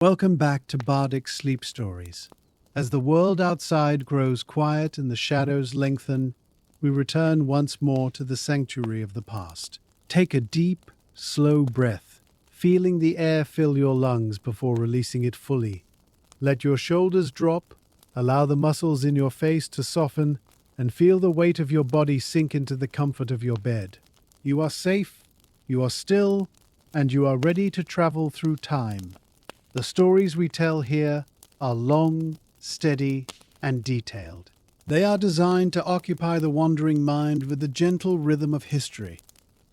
Welcome back to Bardic Sleep Stories. As the world outside grows quiet and the shadows lengthen, we return once more to the sanctuary of the past. Take a deep, slow breath, feeling the air fill your lungs before releasing it fully. Let your shoulders drop, allow the muscles in your face to soften, and feel the weight of your body sink into the comfort of your bed. You are safe, you are still, and you are ready to travel through time. The stories we tell here are long, steady, and detailed. They are designed to occupy the wandering mind with the gentle rhythm of history,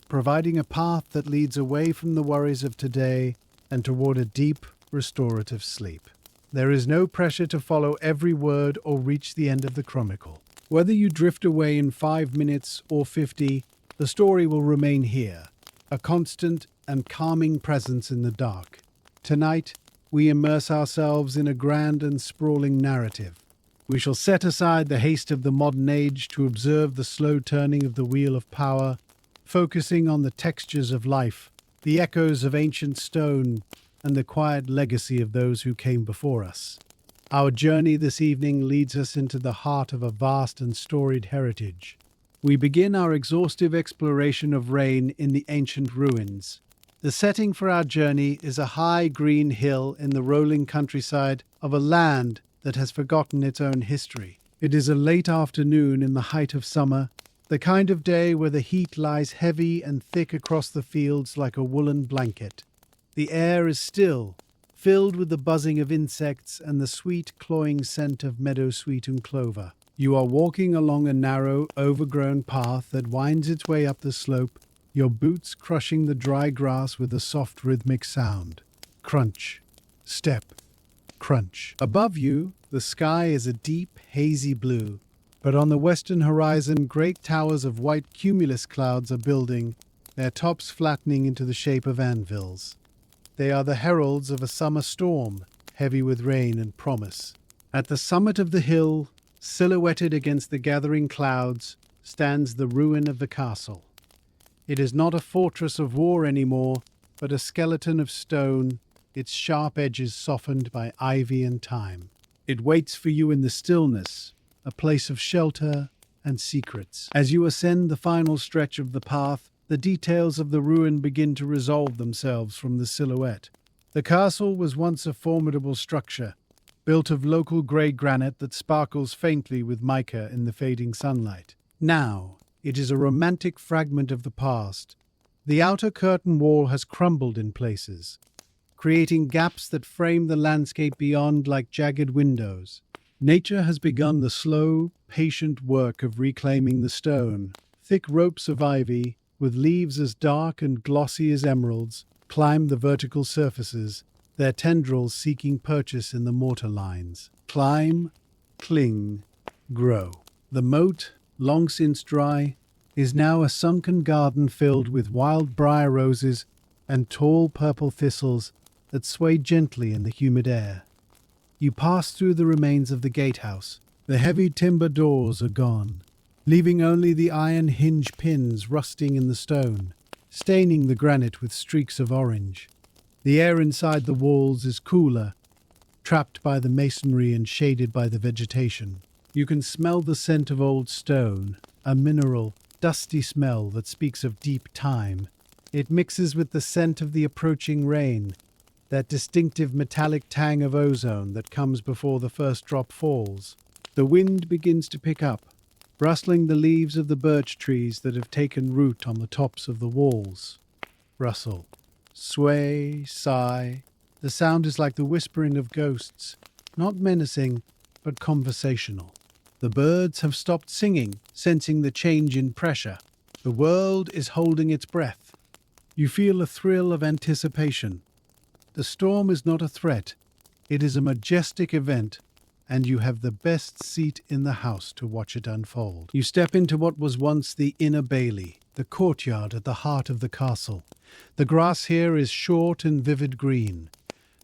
providing a path that leads away from the worries of today and toward a deep, restorative sleep. There is no pressure to follow every word or reach the end of the chronicle. Whether you drift away in 5 minutes or 50, the story will remain here, a constant and calming presence in the dark. Tonight, we immerse ourselves in a grand and sprawling narrative. We shall set aside the haste of the modern age to observe the slow turning of the wheel of power, focusing on the textures of life, the echoes of ancient stone, and the quiet legacy of those who came before us. Our journey this evening leads us into the heart of a vast and storied heritage. We begin our exhaustive exploration of Rain in the ancient ruins. The setting for our journey is a high green hill in the rolling countryside of a land that has forgotten its own history. It is a late afternoon in the height of summer, the kind of day where the heat lies heavy and thick across the fields like a woolen blanket. The air is still, filled with the buzzing of insects and the sweet, cloying scent of meadowsweet and clover. You are walking along a narrow, overgrown path that winds its way up the slope, your boots crushing the dry grass with a soft rhythmic sound. Crunch, step, crunch. Above you, the sky is a deep, hazy blue, but on the western horizon, great towers of white cumulus clouds are building, their tops flattening into the shape of anvils. They are the heralds of a summer storm, heavy with rain and promise. At the summit of the hill, silhouetted against the gathering clouds, stands the ruin of the castle. It is not a fortress of war anymore, but a skeleton of stone, its sharp edges softened by ivy and time. It waits for you in the stillness, a place of shelter and secrets. As you ascend the final stretch of the path, the details of the ruin begin to resolve themselves from the silhouette. The castle was once a formidable structure, built of local grey granite that sparkles faintly with mica in the fading sunlight. Now, it is a romantic fragment of the past. The outer curtain wall has crumbled in places, creating gaps that frame the landscape beyond like jagged windows. Nature has begun the slow, patient work of reclaiming the stone. Thick ropes of ivy, with leaves as dark and glossy as emeralds, climb the vertical surfaces, their tendrils seeking purchase in the mortar lines. Climb, cling, grow. The moat, long since dry, is now a sunken garden filled with wild briar roses and tall purple thistles that sway gently in the humid air. You pass through the remains of the gatehouse. The heavy timber doors are gone, leaving only the iron hinge pins rusting in the stone, staining the granite with streaks of orange. The air inside the walls is cooler, trapped by the masonry and shaded by the vegetation. You can smell the scent of old stone, a mineral, dusty smell that speaks of deep time. It mixes with the scent of the approaching rain, that distinctive metallic tang of ozone that comes before the first drop falls. The wind begins to pick up, rustling the leaves of the birch trees that have taken root on the tops of the walls. Rustle, sway, sigh. The sound is like the whispering of ghosts, not menacing, but conversational. The birds have stopped singing, sensing the change in pressure. The world is holding its breath. You feel a thrill of anticipation. The storm is not a threat. It is a majestic event, and you have the best seat in the house to watch it unfold. You step into what was once the inner bailey, the courtyard at the heart of the castle. The grass here is short and vivid green,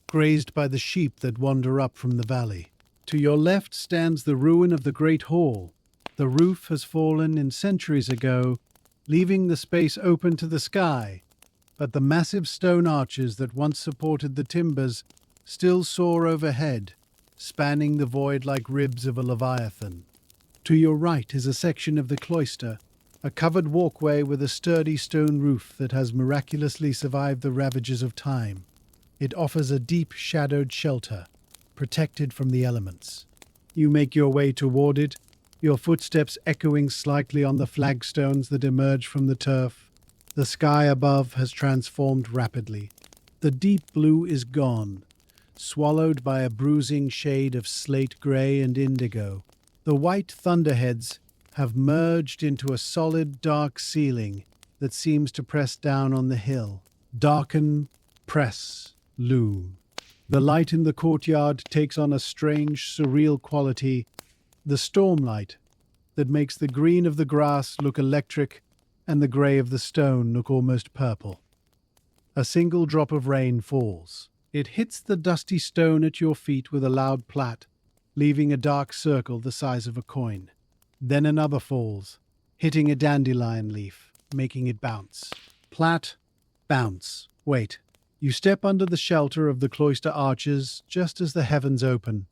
grazed by the sheep that wander up from the valley. To your left stands the ruin of the great hall. The roof has fallen in centuries ago, leaving the space open to the sky, but the massive stone arches that once supported the timbers still soar overhead, spanning the void like ribs of a leviathan. To your right is a section of the cloister, a covered walkway with a sturdy stone roof that has miraculously survived the ravages of time. It offers a deep, shadowed shelter, protected from the elements. You make your way toward it, your footsteps echoing slightly on the flagstones that emerge from the turf. The sky above has transformed rapidly. The deep blue is gone, swallowed by a bruising shade of slate grey and indigo. The white thunderheads have merged into a solid dark ceiling that seems to press down on the hill. Darken, press, loom. The light in the courtyard takes on a strange, surreal quality, the stormlight that makes the green of the grass look electric and the grey of the stone look almost purple. A single drop of rain falls. It hits the dusty stone at your feet with a loud plat, leaving a dark circle the size of a coin. Then another falls, hitting a dandelion leaf, making it bounce. Plat, bounce. Wait. You step under the shelter of the cloister arches just as the heavens open.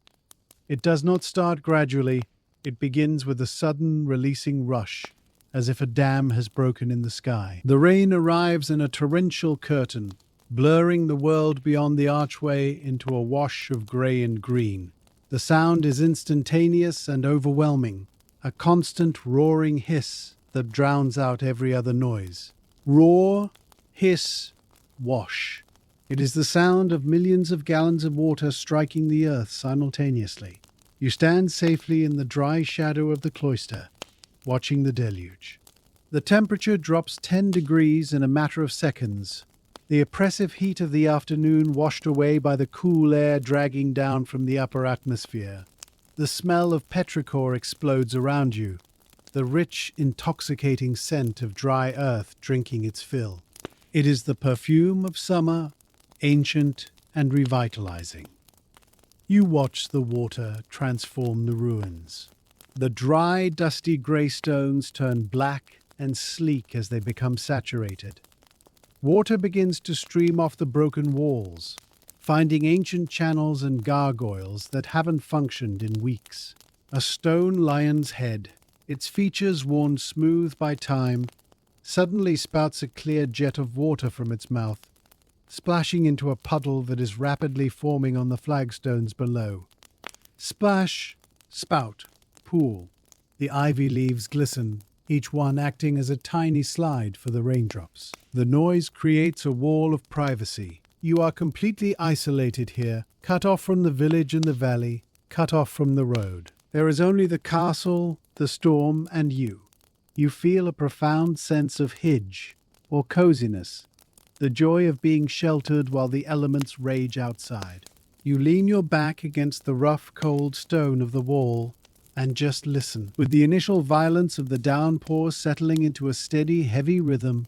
It does not start gradually. It begins with a sudden releasing rush, as if a dam has broken in the sky. The rain arrives in a torrential curtain, blurring the world beyond the archway into a wash of grey and green. The sound is instantaneous and overwhelming, a constant roaring hiss that drowns out every other noise. Roar, hiss, wash. It is the sound of millions of gallons of water striking the earth simultaneously. You stand safely in the dry shadow of the cloister, watching the deluge. The temperature drops 10 degrees in a matter of seconds, the oppressive heat of the afternoon washed away by the cool air dragging down from the upper atmosphere. The smell of petrichor explodes around you, the rich, intoxicating scent of dry earth drinking its fill. It is the perfume of summer, ancient and revitalizing. You watch the water transform the ruins. The dry, dusty grey stones turn black and sleek as they become saturated. Water begins to stream off the broken walls, finding ancient channels and gargoyles that haven't functioned in weeks. A stone lion's head, its features worn smooth by time, suddenly spouts a clear jet of water from its mouth, splashing into a puddle that is rapidly forming on the flagstones below. Splash, spout, pool. The ivy leaves glisten, each one acting as a tiny slide for the raindrops. The noise creates a wall of privacy. You are completely isolated here, cut off from the village and the valley, cut off from the road. There is only the castle, the storm, and you. You feel a profound sense of hidge, or coziness, the joy of being sheltered while the elements rage outside. You lean your back against the rough, cold stone of the wall and just listen. With the initial violence of the downpour settling into a steady, heavy rhythm,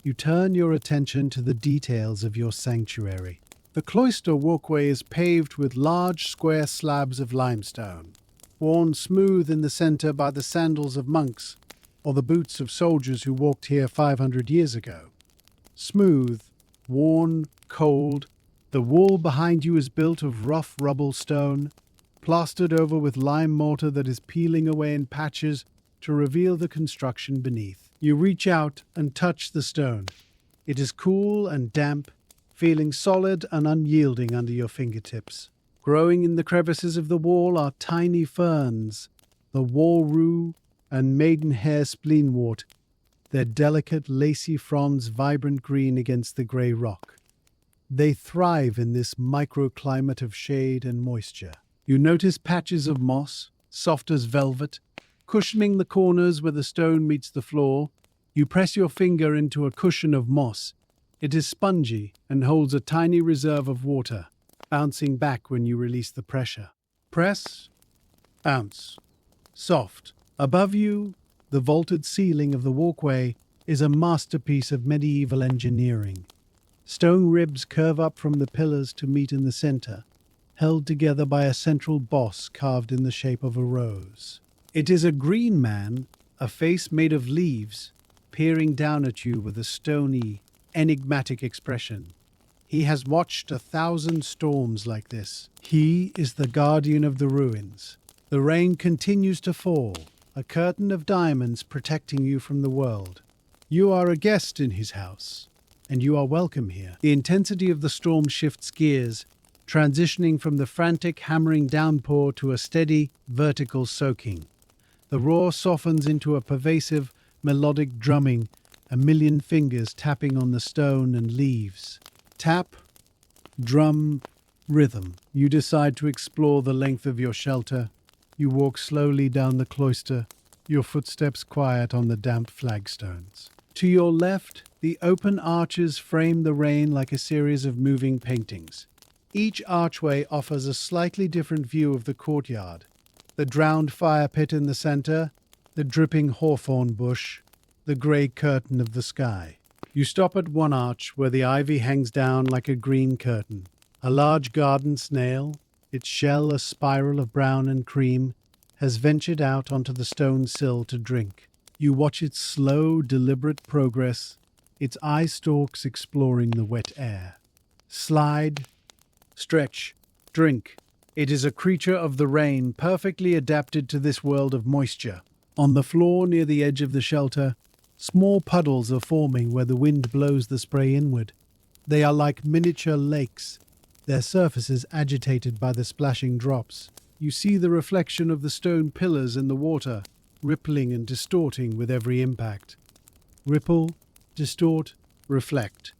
you turn your attention to the details of your sanctuary. The cloister walkway is paved with large, square slabs of limestone, worn smooth in the center by the sandals of monks or the boots of soldiers who walked here 500 years ago. Smooth, worn, cold, the wall behind you is built of rough rubble stone, plastered over with lime mortar that is peeling away in patches to reveal the construction beneath. You reach out and touch the stone. It is cool and damp, feeling solid and unyielding under your fingertips. Growing in the crevices of the wall are tiny ferns, the wall rue and maidenhair spleenwort, their delicate, lacy fronds vibrant green against the grey rock. They thrive in this microclimate of shade and moisture. You notice patches of moss, soft as velvet, cushioning the corners where the stone meets the floor. You press your finger into a cushion of moss. It is spongy and holds a tiny reserve of water, bouncing back when you release the pressure. Press, bounce, soft. Above you, the vaulted ceiling of the walkway is a masterpiece of medieval engineering. Stone ribs curve up from the pillars to meet in the center, held together by a central boss carved in the shape of a rose. It is a green man, a face made of leaves, peering down at you with a stony, enigmatic expression. He has watched 1,000 storms like this. He is the guardian of the ruins. The rain continues to fall, a curtain of diamonds protecting you from the world. You are a guest in his house, and you are welcome here. The intensity of the storm shifts gears, transitioning from the frantic, hammering downpour to a steady, vertical soaking. The roar softens into a pervasive, melodic drumming, a million fingers tapping on the stone and leaves. Tap, drum, rhythm. You decide to explore the length of your shelter. You walk slowly down the cloister, your footsteps quiet on the damp flagstones. To your left, the open arches frame the rain like a series of moving paintings. Each archway offers a slightly different view of the courtyard. The drowned fire pit in the center, the dripping hawthorn bush, the grey curtain of the sky. You stop at one arch where the ivy hangs down like a green curtain. A large garden snail, its shell a spiral of brown and cream, has ventured out onto the stone sill to drink. You watch its slow, deliberate progress, its eye stalks exploring the wet air. Slide, stretch, drink. It is a creature of the rain, perfectly adapted to this world of moisture. On the floor near the edge of the shelter, small puddles are forming where the wind blows the spray inward. They are like miniature lakes, their surfaces agitated by the splashing drops. You see the reflection of the stone pillars in the water, rippling and distorting with every impact. Ripple, distort, reflect.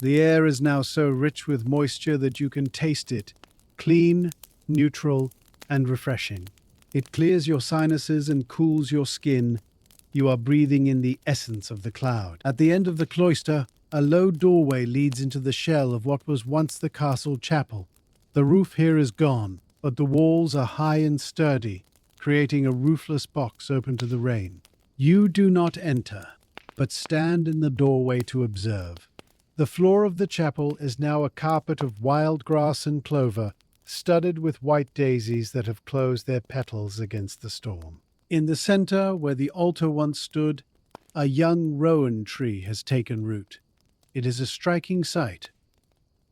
The air is now so rich with moisture that you can taste it, clean, neutral, and refreshing. It clears your sinuses and cools your skin. You are breathing in the essence of the cloud. At the end of the cloister, a low doorway leads into the shell of what was once the castle chapel. The roof here is gone, but the walls are high and sturdy, creating a roofless box open to the rain. You do not enter, but stand in the doorway to observe. The floor of the chapel is now a carpet of wild grass and clover, studded with white daisies that have closed their petals against the storm. In the center, where the altar once stood, a young rowan tree has taken root. It is a striking sight.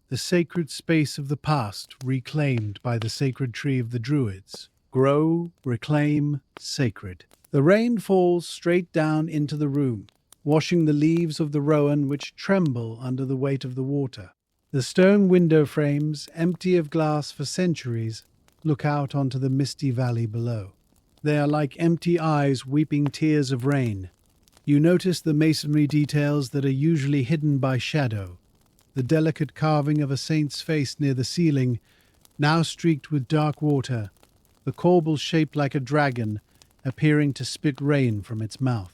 The sacred space of the past reclaimed by the sacred tree of the Druids. Grow, reclaim, sacred. The rain falls straight down into the room, washing the leaves of the rowan which tremble under the weight of the water. The stone window frames, empty of glass for centuries, look out onto the misty valley below. They are like empty eyes weeping tears of rain. You notice the masonry details that are usually hidden by shadow. The delicate carving of a saint's face near the ceiling, now streaked with dark water, the corbel shaped like a dragon, appearing to spit rain from its mouth.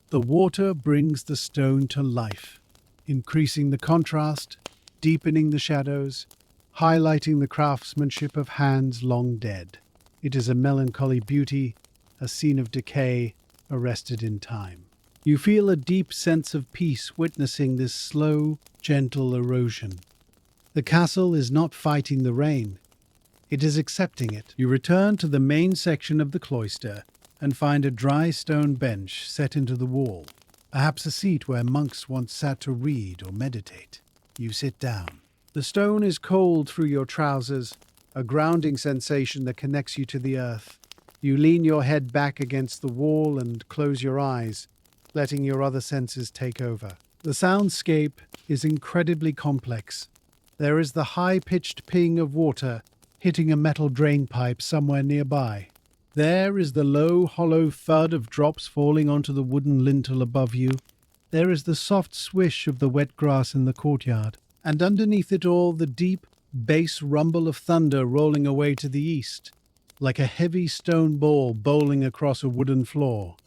The water brings the stone to life, increasing the contrast, deepening the shadows, highlighting the craftsmanship of hands long dead. It is a melancholy beauty, a scene of decay, arrested in time. You feel a deep sense of peace witnessing this slow, gentle erosion. The castle is not fighting the rain. It is accepting it. You return to the main section of the cloister and find a dry stone bench set into the wall, perhaps a seat where monks once sat to read or meditate. You sit down. The stone is cold through your trousers, a grounding sensation that connects you to the earth. You lean your head back against the wall and close your eyes, letting your other senses take over. The soundscape is incredibly complex. There is the high-pitched ping of water hitting a metal drain pipe somewhere nearby. There is the low, hollow thud of drops falling onto the wooden lintel above you. There is the soft swish of the wet grass in the courtyard. And underneath it all, the deep, bass rumble of thunder rolling away to the east, like a heavy stone ball bowling across a wooden floor.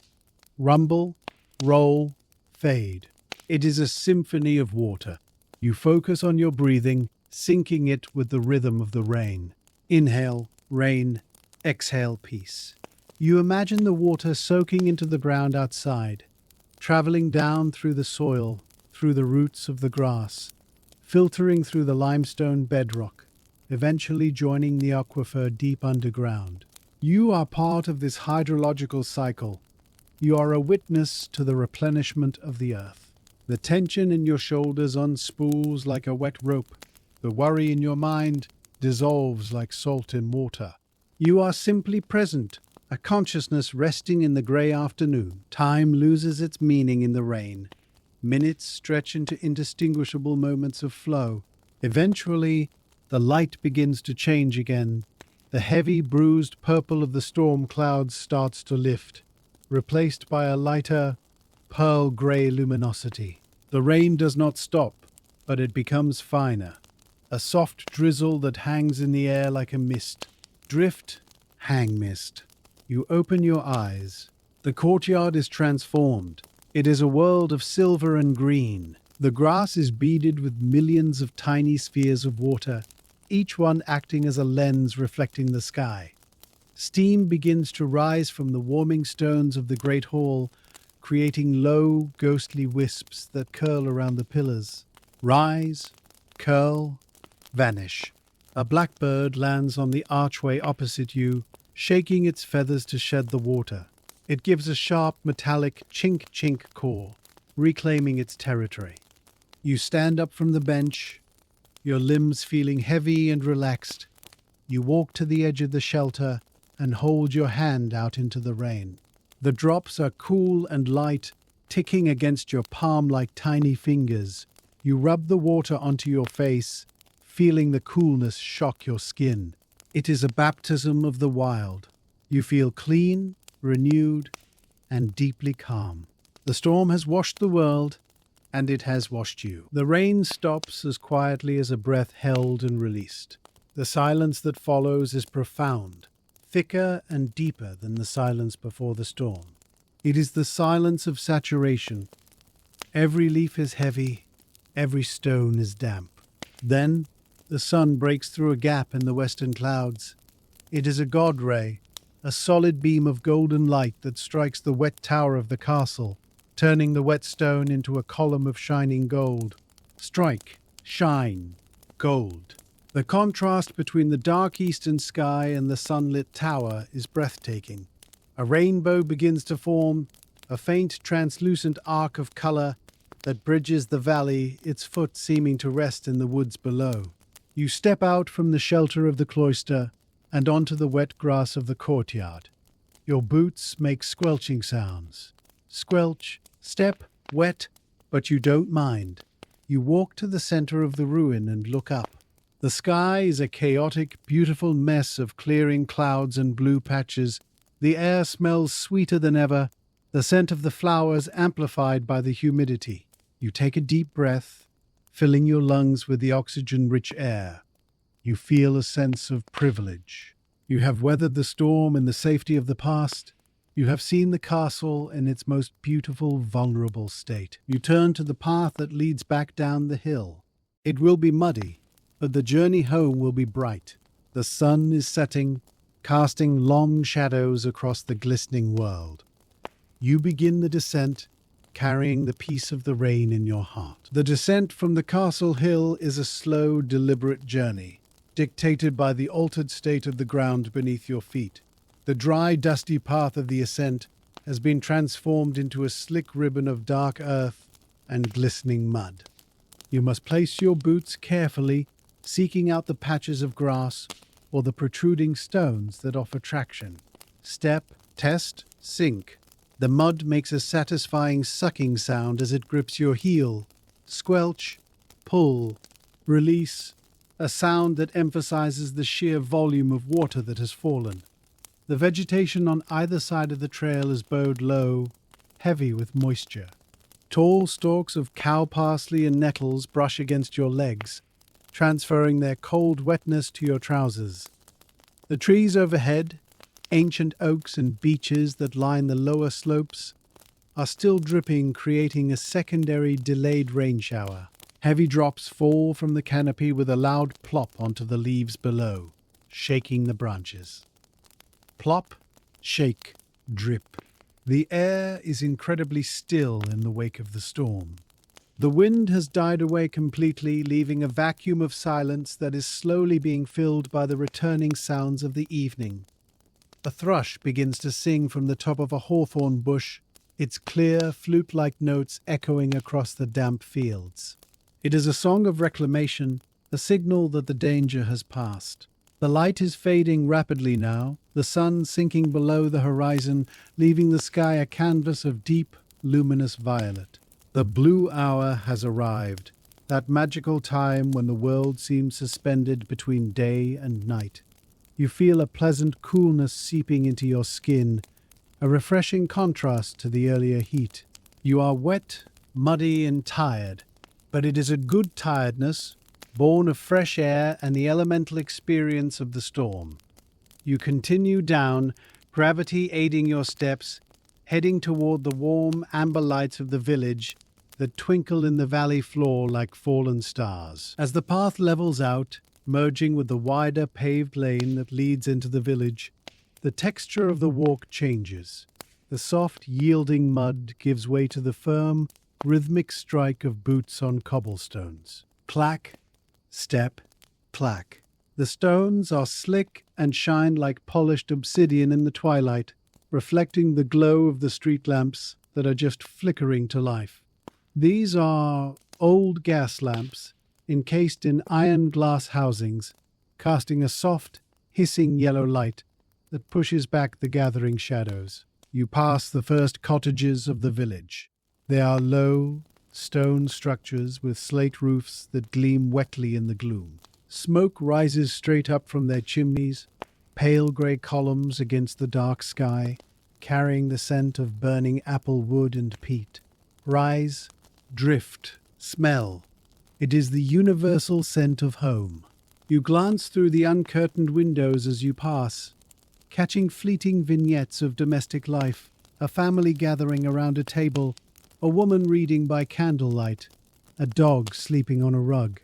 Rumble, roll, fade. It is a symphony of water. You focus on your breathing, syncing it with the rhythm of the rain. Inhale, rain. Exhale, peace. You imagine the water soaking into the ground outside, traveling down through the soil, through the roots of the grass, filtering through the limestone bedrock, eventually joining the aquifer deep underground. You are part of this hydrological cycle. You are a witness to the replenishment of the earth. The tension in your shoulders unspools like a wet rope. The worry in your mind dissolves like salt in water. You are simply present, a consciousness resting in the grey afternoon. Time loses its meaning in the rain. Minutes stretch into indistinguishable moments of flow. Eventually, the light begins to change again. The heavy, bruised purple of the storm clouds starts to lift, replaced by a lighter, pearl grey luminosity. The rain does not stop, but it becomes finer. A soft drizzle that hangs in the air like a mist. Drift, hang mist. You open your eyes. The courtyard is transformed. It is a world of silver and green. The grass is beaded with millions of tiny spheres of water, each one acting as a lens reflecting the sky. Steam begins to rise from the warming stones of the great hall, creating low, ghostly wisps that curl around the pillars. Rise, curl, vanish. A blackbird lands on the archway opposite you, shaking its feathers to shed the water. It gives a sharp, metallic chink-chink call, reclaiming its territory. You stand up from the bench, your limbs feeling heavy and relaxed. You walk to the edge of the shelter and hold your hand out into the rain. The drops are cool and light, ticking against your palm like tiny fingers. You rub the water onto your face, feeling the coolness shock your skin. It is a baptism of the wild. You feel clean, renewed, and deeply calm. The storm has washed the world, and it has washed you. The rain stops as quietly as a breath held and released. The silence that follows is profound, thicker and deeper than the silence before the storm. It is the silence of saturation. Every leaf is heavy, every stone is damp. Then, the sun breaks through a gap in the western clouds. It is a god ray, a solid beam of golden light that strikes the wet tower of the castle, turning the wet stone into a column of shining gold. Strike, shine, gold. The contrast between the dark eastern sky and the sunlit tower is breathtaking. A rainbow begins to form, a faint translucent arc of color that bridges the valley, its foot seeming to rest in the woods below. You step out from the shelter of the cloister and onto the wet grass of the courtyard. Your boots make squelching sounds. Squelch, step, wet, but you don't mind. You walk to the center of the ruin and look up. The sky is a chaotic, beautiful mess of clearing clouds and blue patches. The air smells sweeter than ever, the scent of the flowers amplified by the humidity. You take a deep breath, filling your lungs with the oxygen-rich air. You feel a sense of privilege. You have weathered the storm in the safety of the past. You have seen the castle in its most beautiful, vulnerable state. You turn to the path that leads back down the hill. It will be muddy, but the journey home will be bright. The sun is setting, casting long shadows across the glistening world. You begin the descent, carrying the peace of the rain in your heart. The descent from the castle hill is a slow, deliberate journey, dictated by the altered state of the ground beneath your feet. The dry, dusty path of the ascent has been transformed into a slick ribbon of dark earth and glistening mud. You must place your boots carefully, seeking out the patches of grass or the protruding stones that offer traction. Step, test, sink. The mud makes a satisfying sucking sound as it grips your heel. Squelch, pull, release, a sound that emphasizes the sheer volume of water that has fallen. The vegetation on either side of the trail is bowed low, heavy with moisture. Tall stalks of cow parsley and nettles brush against your legs, transferring their cold wetness to your trousers. The trees overhead, ancient oaks and beeches that line the lower slopes, are still dripping, creating a secondary delayed rain shower. Heavy drops fall from the canopy with a loud plop onto the leaves below, shaking the branches. Plop, shake, drip. The air is incredibly still in the wake of the storm. The wind has died away completely, leaving a vacuum of silence that is slowly being filled by the returning sounds of the evening. A thrush begins to sing from the top of a hawthorn bush, its clear, flute-like notes echoing across the damp fields. It is a song of reclamation, a signal that the danger has passed. The light is fading rapidly now, the sun sinking below the horizon, leaving the sky a canvas of deep, luminous violet. The blue hour has arrived, that magical time when the world seems suspended between day and night. You feel a pleasant coolness seeping into your skin, a refreshing contrast to the earlier heat. You are wet, muddy, and tired, but it is a good tiredness, born of fresh air and the elemental experience of the storm. You continue down, gravity aiding your steps, heading toward the warm amber lights of the village that twinkle in the valley floor like fallen stars. As the path levels out, merging with the wider paved lane that leads into the village, the texture of the walk changes. The soft, yielding mud gives way to the firm, rhythmic strike of boots on cobblestones. Clack, step, clack. The stones are slick and shine like polished obsidian in the twilight, reflecting the glow of the street lamps that are just flickering to life. These are old gas lamps encased in iron glass housings, casting a soft, hissing yellow light that pushes back the gathering shadows. You pass the first cottages of the village. They are low, stone structures with slate roofs that gleam wetly in the gloom. Smoke rises straight up from their chimneys, pale grey columns against the dark sky, carrying the scent of burning apple wood and peat. Rise, drift, smell. It is the universal scent of home. You glance through the uncurtained windows as you pass, catching fleeting vignettes of domestic life, a family gathering around a table, a woman reading by candlelight, a dog sleeping on a rug.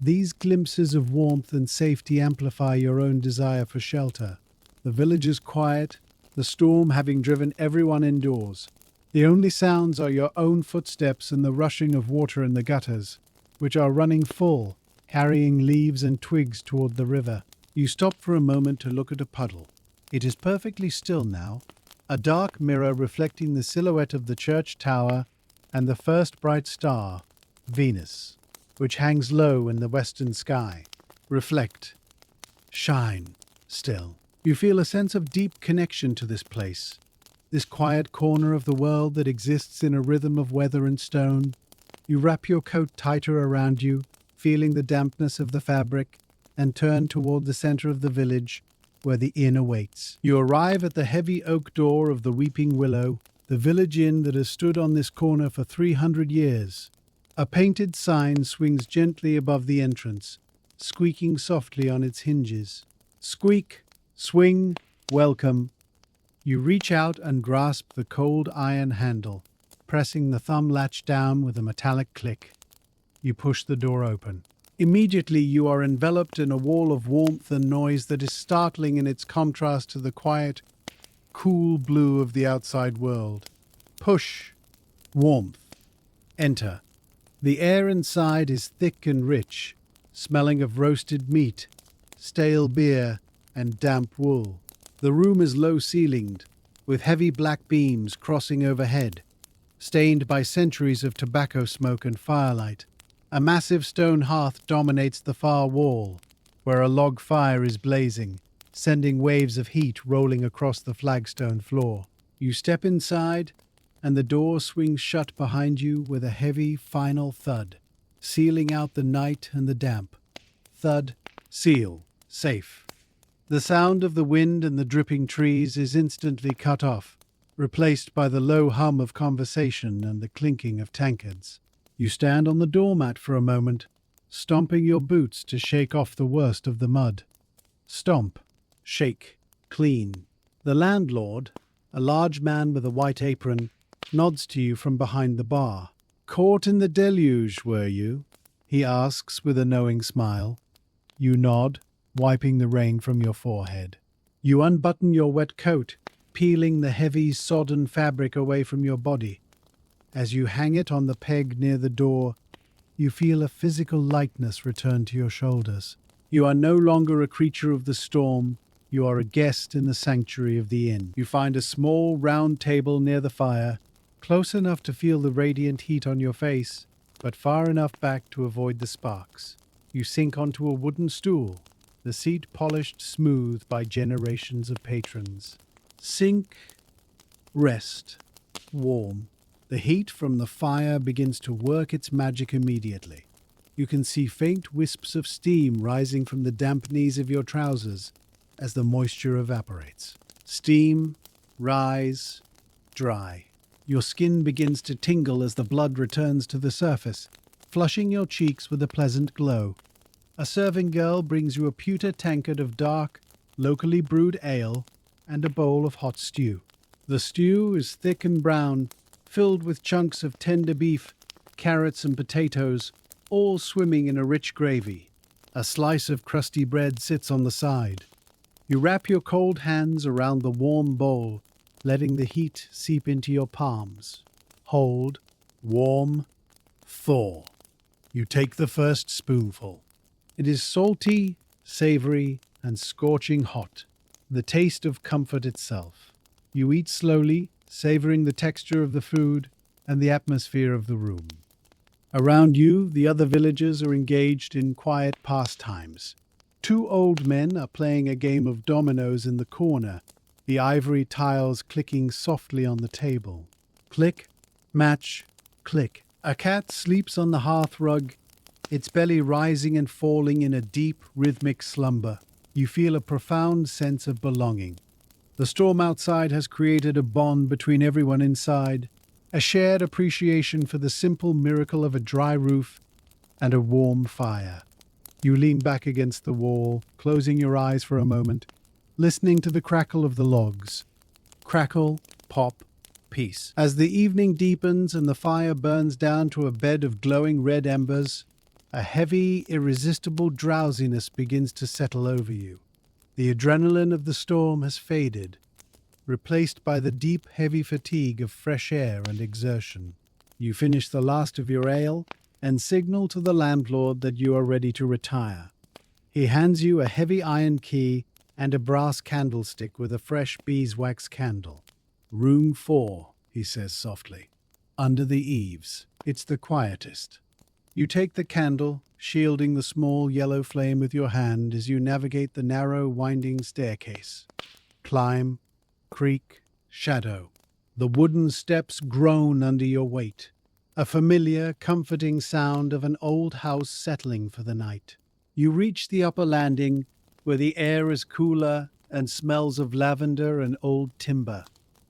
These glimpses of warmth and safety amplify your own desire for shelter. The village is quiet, the storm having driven everyone indoors. The only sounds are your own footsteps and the rushing of water in the gutters, which are running full, carrying leaves and twigs toward the river. You stop for a moment to look at a puddle. It is perfectly still now, a dark mirror reflecting the silhouette of the church tower and the first bright star, Venus, which hangs low in the western sky. Reflect. Shine. Still. You feel a sense of deep connection to this place, this quiet corner of the world that exists in a rhythm of weather and stone. You wrap your coat tighter around you, feeling the dampness of the fabric, and turn toward the center of the village, where the inn awaits. You arrive at the heavy oak door of the Weeping Willow, the village inn that has stood on this corner for 300 years. A painted sign swings gently above the entrance, squeaking softly on its hinges. Squeak, swing, welcome. You reach out and grasp the cold iron handle, pressing the thumb latch down with a metallic click. You push the door open. Immediately you are enveloped in a wall of warmth and noise that is startling in its contrast to the quiet, cool blue of the outside world. Push. Warmth. Enter. The air inside is thick and rich, smelling of roasted meat, stale beer, and damp wool. The room is low-ceilinged, with heavy black beams crossing overhead, stained by centuries of tobacco smoke and firelight. A massive stone hearth dominates the far wall, where a log fire is blazing, sending waves of heat rolling across the flagstone floor. You step inside, and the door swings shut behind you with a heavy, final thud, sealing out the night and the damp. Thud, seal, safe. The sound of the wind and the dripping trees is instantly cut off, replaced by the low hum of conversation and the clinking of tankards. You stand on the doormat for a moment, stomping your boots to shake off the worst of the mud. Stomp, shake, clean. The landlord, a large man with a white apron, nods to you from behind the bar. Caught in the deluge, were you? He asks with a knowing smile. You nod, wiping the rain from your forehead. You unbutton your wet coat, peeling the heavy, sodden fabric away from your body. As you hang it on the peg near the door, you feel a physical lightness return to your shoulders. You are no longer a creature of the storm. You are a guest in the sanctuary of the inn. You find a small, round table near the fire, close enough to feel the radiant heat on your face, but far enough back to avoid the sparks. You sink onto a wooden stool, the seat polished smooth by generations of patrons. Sink, rest, warm. The heat from the fire begins to work its magic immediately. You can see faint wisps of steam rising from the damp knees of your trousers as the moisture evaporates. Steam, rise, dry. Your skin begins to tingle as the blood returns to the surface, flushing your cheeks with a pleasant glow. A serving girl brings you a pewter tankard of dark, locally brewed ale and a bowl of hot stew. The stew is thick and brown, filled with chunks of tender beef, carrots and potatoes, all swimming in a rich gravy. A slice of crusty bread sits on the side. You wrap your cold hands around the warm bowl, letting the heat seep into your palms. Hold, warm, thaw. You take the first spoonful. It is salty, savory, and scorching hot, the taste of comfort itself. You eat slowly, savoring the texture of the food and the atmosphere of the room. Around you, the other villagers are engaged in quiet pastimes. Two old men are playing a game of dominoes in the corner, the ivory tiles clicking softly on the table. Click, match, click. A cat sleeps on the hearth rug, its belly rising and falling in a deep, rhythmic slumber. You feel a profound sense of belonging. The storm outside has created a bond between everyone inside, a shared appreciation for the simple miracle of a dry roof and a warm fire. You lean back against the wall, closing your eyes for a moment, listening to the crackle of the logs. Crackle, pop, peace. As the evening deepens and the fire burns down to a bed of glowing red embers, a heavy, irresistible drowsiness begins to settle over you. The adrenaline of the storm has faded, replaced by the deep, heavy fatigue of fresh air and exertion. You finish the last of your ale and signal to the landlord that you are ready to retire. He hands you a heavy iron key and a brass candlestick with a fresh beeswax candle. "Room 4, he says softly. "Under the eaves. It's the quietest." You take the candle, shielding the small yellow flame with your hand as you navigate the narrow, winding staircase. Climb, creak, shadow. The wooden steps groan under your weight. A familiar, comforting sound of an old house settling for the night. You reach the upper landing, where the air is cooler and smells of lavender and old timber.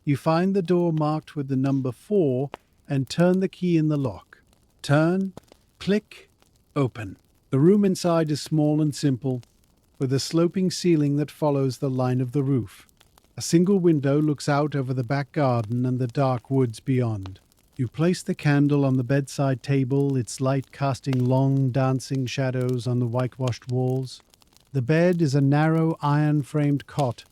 You find the door marked with the number 4 and turn the key in the lock. Turn, click, open. The room inside is small and simple, with a sloping ceiling that follows the line of the roof. A single window looks out over the back garden and the dark woods beyond. You place the candle on the bedside table, its light casting long, dancing shadows on the whitewashed walls. The bed is a narrow, iron-framed cot,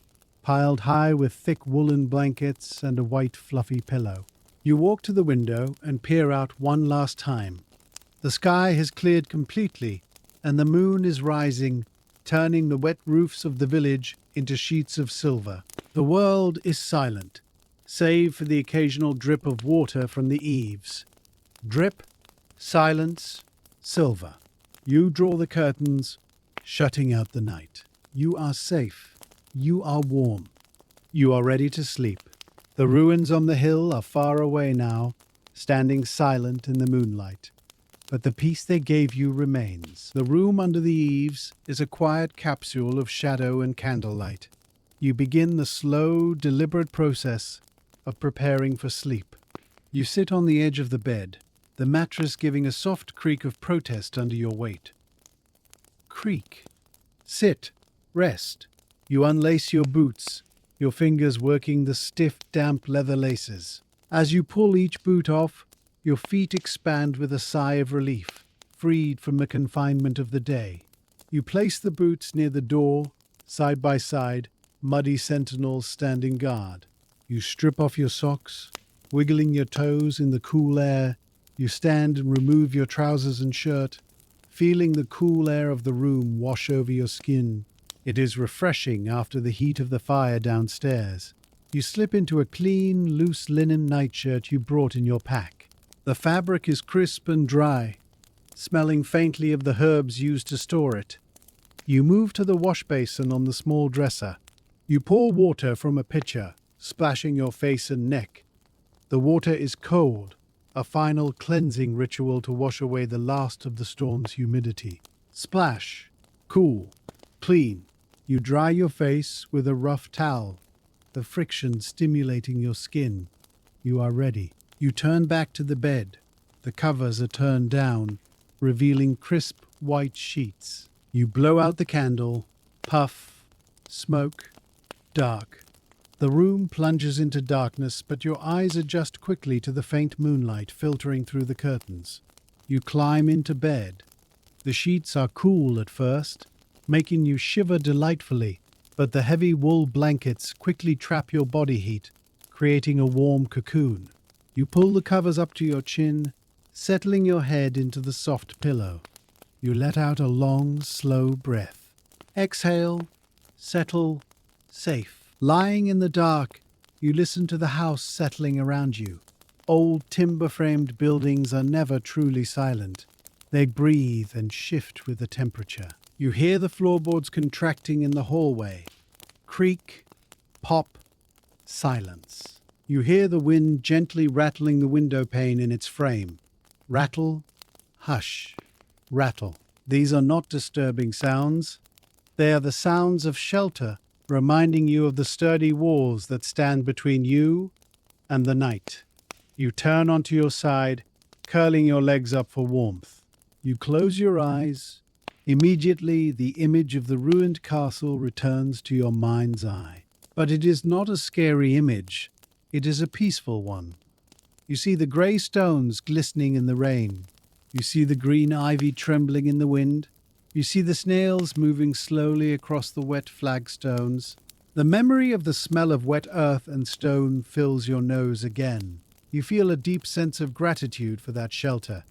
piled high with thick woolen blankets and a white, fluffy pillow. You walk to the window and peer out one last time. The sky has cleared completely, and the moon is rising, turning the wet roofs of the village into sheets of silver. The world is silent, save for the occasional drip of water from the eaves. Drip, silence, silver. You draw the curtains, shutting out the night. You are safe. You are warm. You are ready to sleep. The ruins on the hill are far away now, standing silent in the moonlight. But the peace they gave you remains. The room under the eaves is a quiet capsule of shadow and candlelight. You begin the slow, deliberate process of preparing for sleep. You sit on the edge of the bed, the mattress giving a soft creak of protest under your weight. Creak. Sit. Rest. You unlace your boots, your fingers working the stiff, damp leather laces. As you pull each boot off, your feet expand with a sigh of relief, freed from the confinement of the day. You place the boots near the door, side by side, muddy sentinels standing guard. You strip off your socks, wiggling your toes in the cool air. You stand and remove your trousers and shirt, feeling the cool air of the room wash over your skin. It is refreshing after the heat of the fire downstairs. You slip into a clean, loose linen nightshirt you brought in your pack. The fabric is crisp and dry, smelling faintly of the herbs used to store it. You move to the wash basin on the small dresser. You pour water from a pitcher, splashing your face and neck. The water is cold, a final cleansing ritual to wash away the last of the storm's humidity. Splash, cool, clean. You dry your face with a rough towel, the friction stimulating your skin. You are ready. You turn back to the bed. The covers are turned down, revealing crisp white sheets. You blow out the candle, puff, smoke, dark. The room plunges into darkness, but your eyes adjust quickly to the faint moonlight filtering through the curtains. You climb into bed. The sheets are cool at first, making you shiver delightfully, but the heavy wool blankets quickly trap your body heat, creating a warm cocoon. You pull the covers up to your chin, settling your head into the soft pillow. You let out a long, slow breath. Exhale, settle, safe. Lying in the dark, you listen to the house settling around you. Old timber-framed buildings are never truly silent. They breathe and shift with the temperature. You hear the floorboards contracting in the hallway. Creak, pop, silence. You hear the wind gently rattling the window pane in its frame. Rattle, hush, rattle. These are not disturbing sounds. They are the sounds of shelter, reminding you of the sturdy walls that stand between you and the night. You turn onto your side, curling your legs up for warmth. You close your eyes. Immediately, the image of the ruined castle returns to your mind's eye. But it is not a scary image. It is a peaceful one. You see the grey stones glistening in the rain. You see the green ivy trembling in the wind. You see the snails moving slowly across the wet flagstones. The memory of the smell of wet earth and stone fills your nose again. You feel a deep sense of gratitude for that shelter,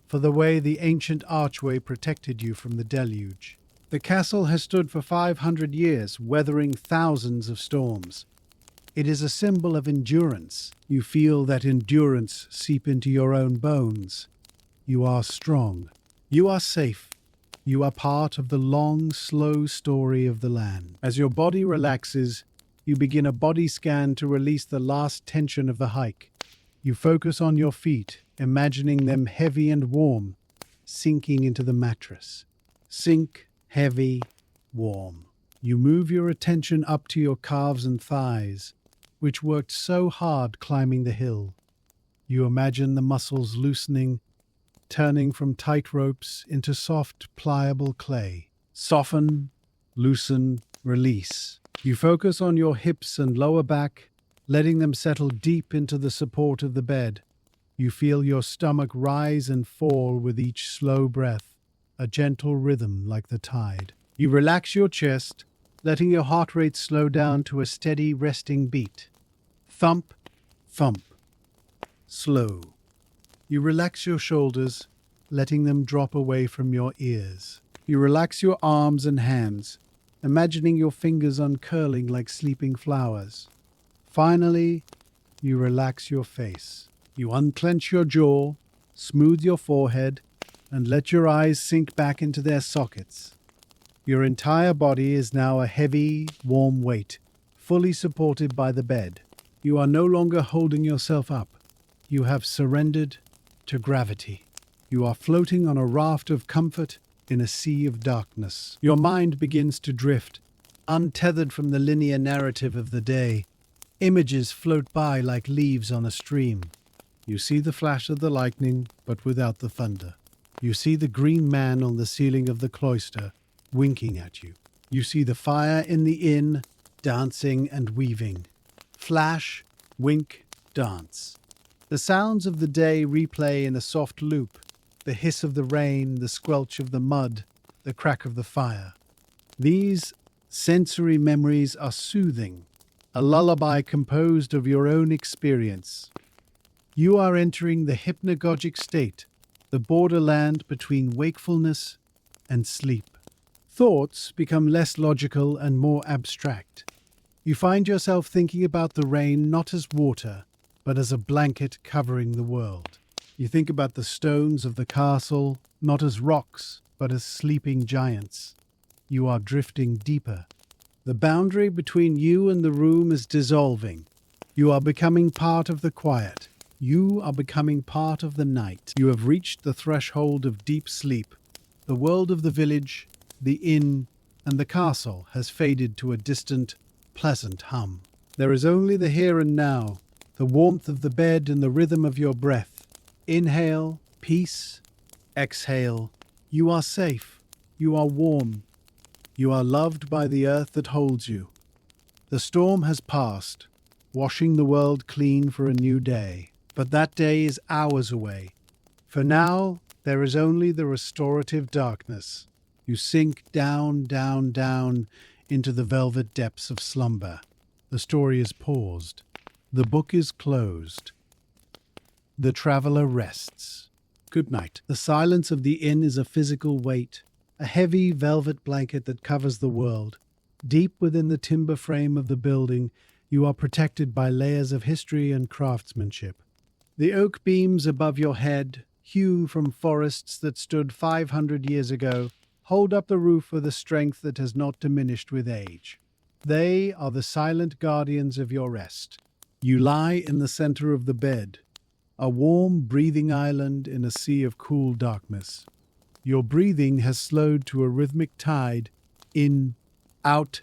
for the way the ancient archway protected you from the deluge. The castle has stood for 500 years, weathering thousands of storms. It is a symbol of endurance. You feel that endurance seep into your own bones. You are strong. You are safe. You are part of the long, slow story of the land. As your body relaxes, you begin a body scan to release the last tension of the hike. You focus on your feet, imagining them heavy and warm, sinking into the mattress. Sink, heavy, warm. You move your attention up to your calves and thighs, which worked so hard climbing the hill. You imagine the muscles loosening, turning from tight ropes into soft, pliable clay. Soften, loosen, release. You focus on your hips and lower back, letting them settle deep into the support of the bed. You feel your stomach rise and fall with each slow breath, a gentle rhythm like the tide. You relax your chest, letting your heart rate slow down to a steady, resting beat. Thump, thump. Slow. You relax your shoulders, letting them drop away from your ears. You relax your arms and hands, imagining your fingers uncurling like sleeping flowers. Finally, you relax your face. You unclench your jaw, smooth your forehead, and let your eyes sink back into their sockets. Your entire body is now a heavy, warm weight, fully supported by the bed. You are no longer holding yourself up. You have surrendered to gravity. You are floating on a raft of comfort in a sea of darkness. Your mind begins to drift, untethered from the linear narrative of the day. Images float by like leaves on a stream. You see the flash of the lightning, but without the thunder. You see the green man on the ceiling of the cloister, winking at you. You see the fire in the inn, dancing and weaving. Flash, wink, dance. The sounds of the day replay in a soft loop. The hiss of the rain, the squelch of the mud, the crack of the fire. These sensory memories are soothing, a lullaby composed of your own experience. You are entering the hypnagogic state, the borderland between wakefulness and sleep. Thoughts become less logical and more abstract. You find yourself thinking about the rain not as water, but as a blanket covering the world. You think about the stones of the castle, not as rocks, but as sleeping giants. You are drifting deeper. The boundary between you and the room is dissolving. You are becoming part of the quiet. You are becoming part of the night. You have reached the threshold of deep sleep. The world of the village, the inn, and the castle has faded to a distant, pleasant hum. There is only the here and now, the warmth of the bed and the rhythm of your breath. Inhale, peace. Exhale. You are safe. You are warm. You are loved by the earth that holds you. The storm has passed, washing the world clean for a new day. But that day is hours away. For now, there is only the restorative darkness. You sink down, down, down into the velvet depths of slumber. The story is paused. The book is closed. The traveler rests. Good night. The silence of the inn is a physical weight, a heavy velvet blanket that covers the world. Deep within the timber frame of the building, you are protected by layers of history and craftsmanship. The oak beams above your head, hewn from forests that stood 500 years ago, hold up the roof with a strength that has not diminished with age. They are the silent guardians of your rest. You lie in the center of the bed, a warm, breathing island in a sea of cool darkness. Your breathing has slowed to a rhythmic tide, in, out,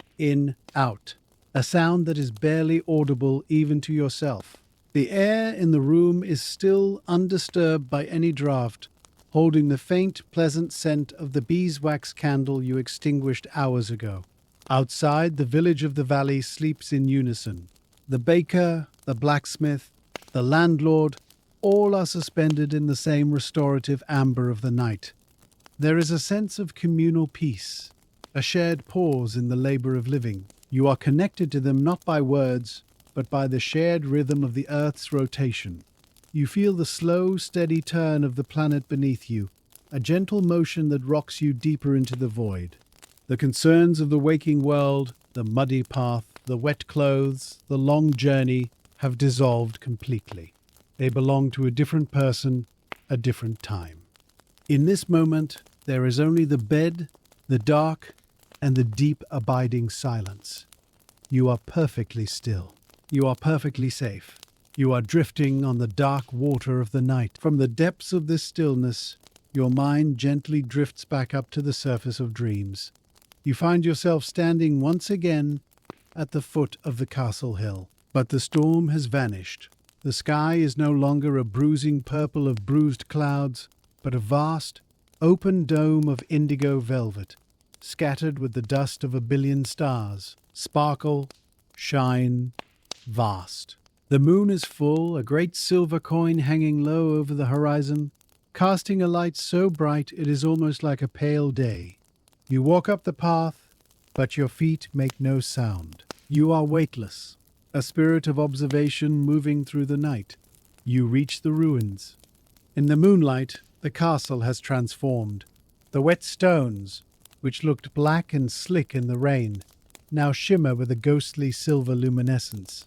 a sound that is barely audible even to yourself. The air in the room is still undisturbed by any draught, holding the faint, pleasant scent of the beeswax candle you extinguished hours ago. Outside, the village of the valley sleeps in unison. The baker, the blacksmith, the landlord, all are suspended in the same restorative amber of the night. There is a sense of communal peace, a shared pause in the labor of living. You are connected to them not by words, but by the shared rhythm of the Earth's rotation. You feel the slow, steady turn of the planet beneath you, a gentle motion that rocks you deeper into the void. The concerns of the waking world, the muddy path, the wet clothes, the long journey, have dissolved completely. They belong to a different person, a different time. In this moment, there is only the bed, the dark, and the deep, abiding silence. You are perfectly still. You are perfectly safe. You are drifting on the dark water of the night. From the depths of this stillness, your mind gently drifts back up to the surface of dreams. You find yourself standing once again at the foot of the castle hill. But the storm has vanished. The sky is no longer a bruising purple of bruised clouds, but a vast, open dome of indigo velvet, scattered with the dust of a billion stars. Sparkle, shine, vast. The moon is full, a great silver coin hanging low over the horizon, casting a light so bright it is almost like a pale day. You walk up the path, but your feet make no sound. You are weightless, a spirit of observation moving through the night. You reach the ruins. In the moonlight, the castle has transformed. The wet stones, which looked black and slick in the rain, now shimmer with a ghostly silver luminescence.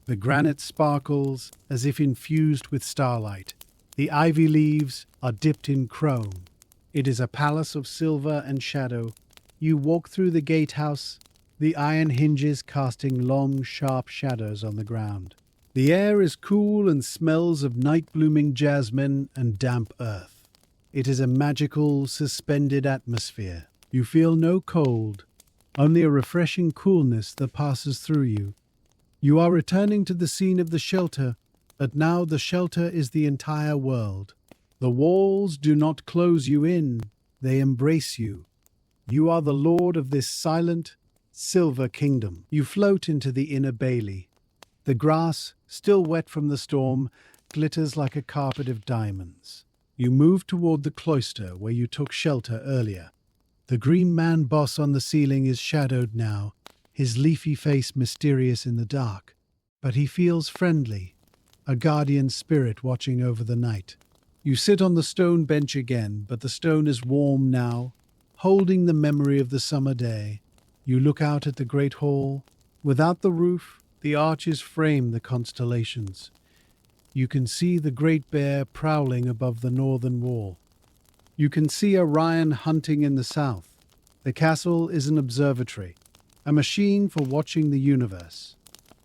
The granite sparkles as if infused with starlight. The ivy leaves are dipped in chrome. It is a palace of silver and shadow. You walk through the gatehouse, the iron hinges casting long, sharp shadows on the ground. The air is cool and smells of night-blooming jasmine and damp earth. It is a magical, suspended atmosphere. You feel no cold, only a refreshing coolness that passes through you. You are returning to the scene of the shelter, but now the shelter is the entire world. The walls do not close you in, they embrace you. You are the lord of this silent, silver kingdom. You float into the inner bailey. The grass, still wet from the storm, glitters like a carpet of diamonds. You move toward the cloister where you took shelter earlier. The green man boss on the ceiling is shadowed now, his leafy face mysterious in the dark. But he feels friendly, a guardian spirit watching over the night. You sit on the stone bench again, but the stone is warm now, holding the memory of the summer day. You look out at the great hall. Without the roof, the arches frame the constellations. You can see the Great Bear prowling above the northern wall. You can see Orion hunting in the south. The castle is an observatory, a machine for watching the universe.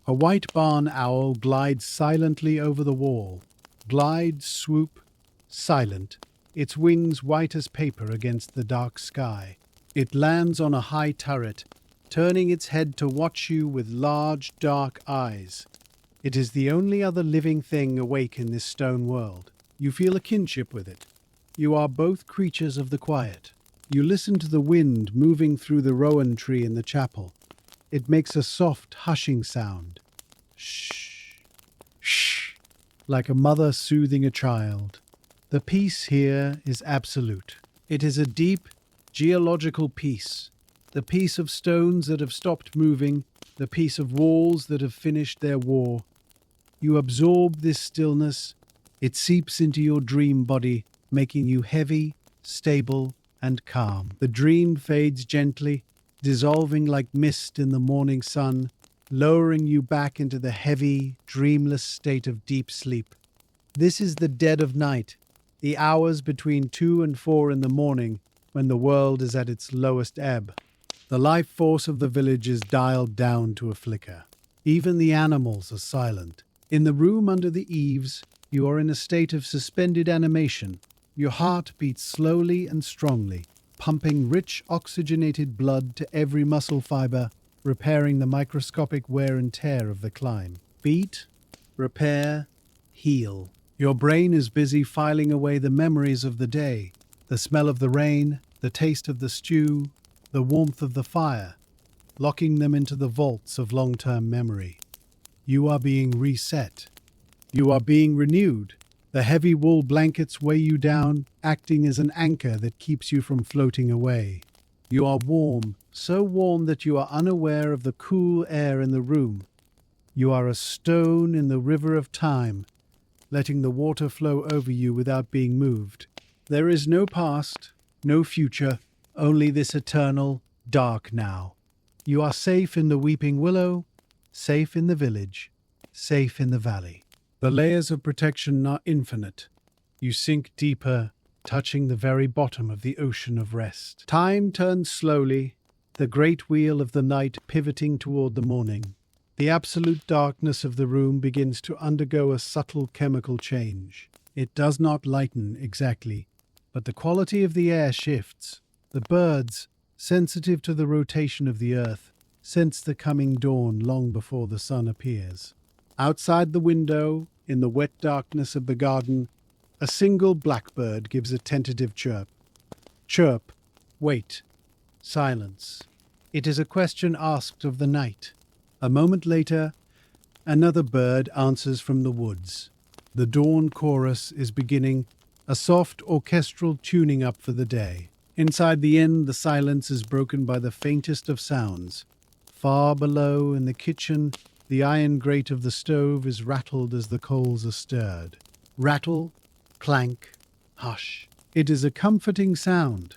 A white barn owl glides silently over the wall. Glide, swoop, silent, its wings white as paper against the dark sky. It lands on a high turret, turning its head to watch you with large, dark eyes. It is the only other living thing awake in this stone world. You feel a kinship with it. You are both creatures of the quiet. You listen to the wind moving through the rowan tree in the chapel. It makes a soft, hushing sound. Shh, shh, like a mother soothing a child. The peace here is absolute. It is a deep, geological peace. The peace of stones that have stopped moving, the peace of walls that have finished their war. You absorb this stillness. It seeps into your dream body, making you heavy, stable, and calm. The dream fades gently, dissolving like mist in the morning sun, lowering you back into the heavy, dreamless state of deep sleep. This is the dead of night, the hours between 2 and 4 in the morning, when the world is at its lowest ebb. The life force of the village is dialed down to a flicker. Even the animals are silent. In the room under the eaves, you are in a state of suspended animation. Your heart beats slowly and strongly, pumping rich oxygenated blood to every muscle fiber, repairing the microscopic wear and tear of the climb. Beat, repair, heal. Your brain is busy filing away the memories of the day, the smell of the rain, the taste of the stew, the warmth of the fire, locking them into the vaults of long-term memory. You are being reset. You are being renewed. The heavy wool blankets weigh you down, acting as an anchor that keeps you from floating away. You are warm, so warm that you are unaware of the cool air in the room. You are a stone in the river of time, letting the water flow over you without being moved. There is no past, no future, only this eternal, dark now. You are safe in the Weeping Willow, safe in the village, safe in the valley. The layers of protection are infinite. You sink deeper, touching the very bottom of the ocean of rest. Time turns slowly, the great wheel of the night pivoting toward the morning. The absolute darkness of the room begins to undergo a subtle chemical change. It does not lighten exactly, but the quality of the air shifts. The birds, sensitive to the rotation of the earth, sense the coming dawn long before the sun appears. Outside the window, in the wet darkness of the garden, a single blackbird gives a tentative chirp. Chirp, wait, silence. It is a question asked of the night. A moment later, another bird answers from the woods. The dawn chorus is beginning, a soft orchestral tuning up for the day. Inside the inn, the silence is broken by the faintest of sounds. Far below, in the kitchen, the iron grate of the stove is rattled as the coals are stirred. Rattle, clank, hush. It is a comforting sound,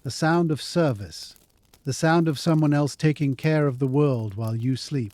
a sound of service, the sound of someone else taking care of the world while you sleep.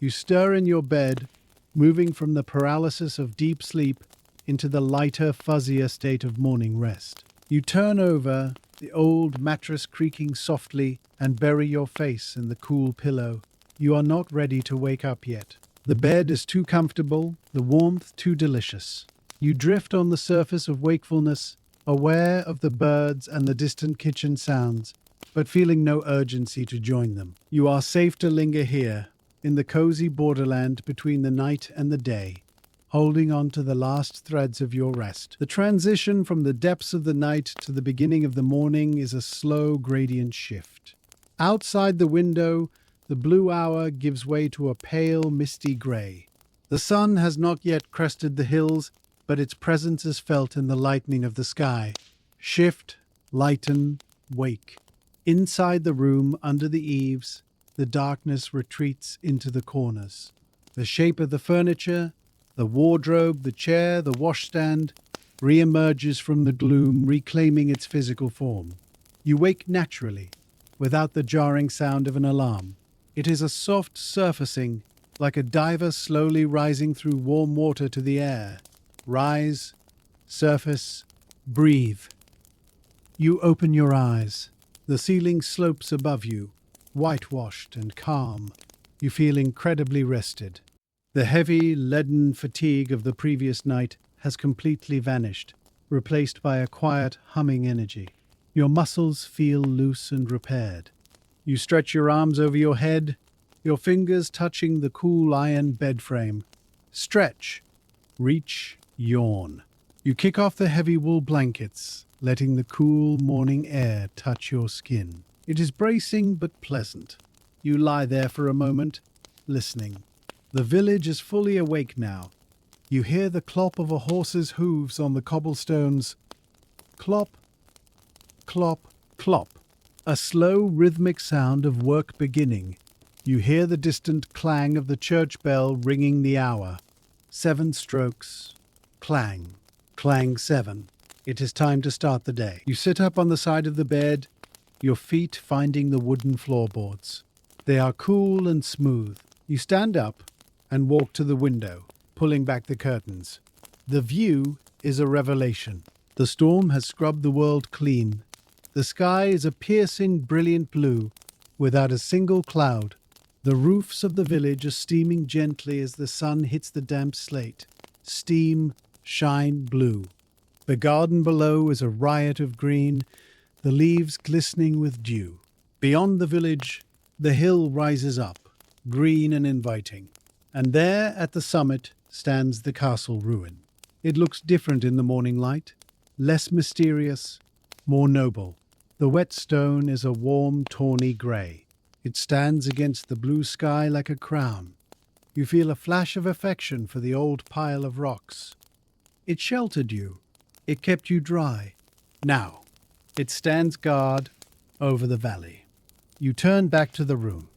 You stir in your bed, moving from the paralysis of deep sleep into the lighter, fuzzier state of morning rest. You turn over, the old mattress creaking softly, and bury your face in the cool pillow. You are not ready to wake up yet. The bed is too comfortable, the warmth too delicious. You drift on the surface of wakefulness, aware of the birds and the distant kitchen sounds, but feeling no urgency to join them. You are safe to linger here, in the cozy borderland between the night and the day, holding on to the last threads of your rest. The transition from the depths of the night to the beginning of the morning is a slow gradient shift. Outside the window, the blue hour gives way to a pale, misty grey. The sun has not yet crested the hills, but its presence is felt in the lightening of the sky. Shift, lighten, wake. Inside the room, under the eaves, the darkness retreats into the corners. The shape of the furniture, the wardrobe, the chair, the washstand, re-emerges from the gloom, reclaiming its physical form. You wake naturally, without the jarring sound of an alarm. It is a soft surfacing, like a diver slowly rising through warm water to the air. Rise, surface, breathe. You open your eyes. The ceiling slopes above you, whitewashed and calm. You feel incredibly rested. The heavy, leaden fatigue of the previous night has completely vanished, replaced by a quiet, humming energy. Your muscles feel loose and repaired. You stretch your arms over your head, your fingers touching the cool iron bed frame. Stretch, reach, yawn. You kick off the heavy wool blankets, letting the cool morning air touch your skin. It is bracing but pleasant. You lie there for a moment, listening. The village is fully awake now. You hear the clop of a horse's hooves on the cobblestones. Clop, clop, clop. A slow, rhythmic sound of work beginning. You hear the distant clang of the church bell ringing the hour. 7 strokes. Clang. Clang 7. It is time to start the day. You sit up on the side of the bed, your feet finding the wooden floorboards. They are cool and smooth. You stand up and walk to the window, pulling back the curtains. The view is a revelation. The storm has scrubbed the world clean. The sky is a piercing, brilliant blue, without a single cloud. The roofs of the village are steaming gently as the sun hits the damp slate. Steam, shine blue. The garden below is a riot of green, the leaves glistening with dew. Beyond the village, the hill rises up, green and inviting. And there, at the summit, stands the castle ruin. It looks different in the morning light, less mysterious, more noble. The wet stone is a warm, tawny grey. It stands against the blue sky like a crown. You feel a flash of affection for the old pile of rocks. It sheltered you. It kept you dry. Now, it stands guard over the valley. You turn back to the room.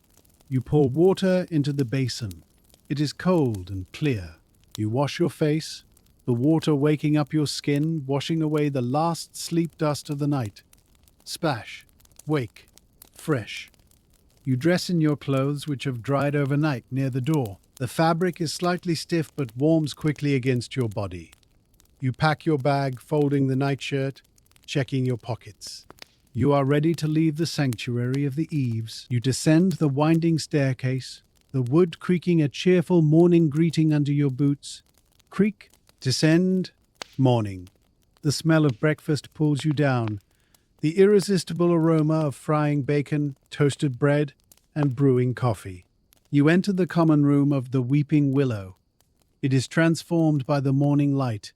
You pour water into the basin. It is cold and clear. You wash your face, the water waking up your skin, washing away the last sleep dust of the night. Splash, wake, fresh. You dress in your clothes, which have dried overnight near the door. The fabric is slightly stiff but warms quickly against your body. You pack your bag, folding the nightshirt, checking your pockets. You are ready to leave the sanctuary of the eaves. You descend the winding staircase, the wood creaking a cheerful morning greeting under your boots. Creak, descend, morning. The smell of breakfast pulls you down. The irresistible aroma of frying bacon, toasted bread, and brewing coffee. You enter the common room of the Weeping Willow. It is transformed by the morning light.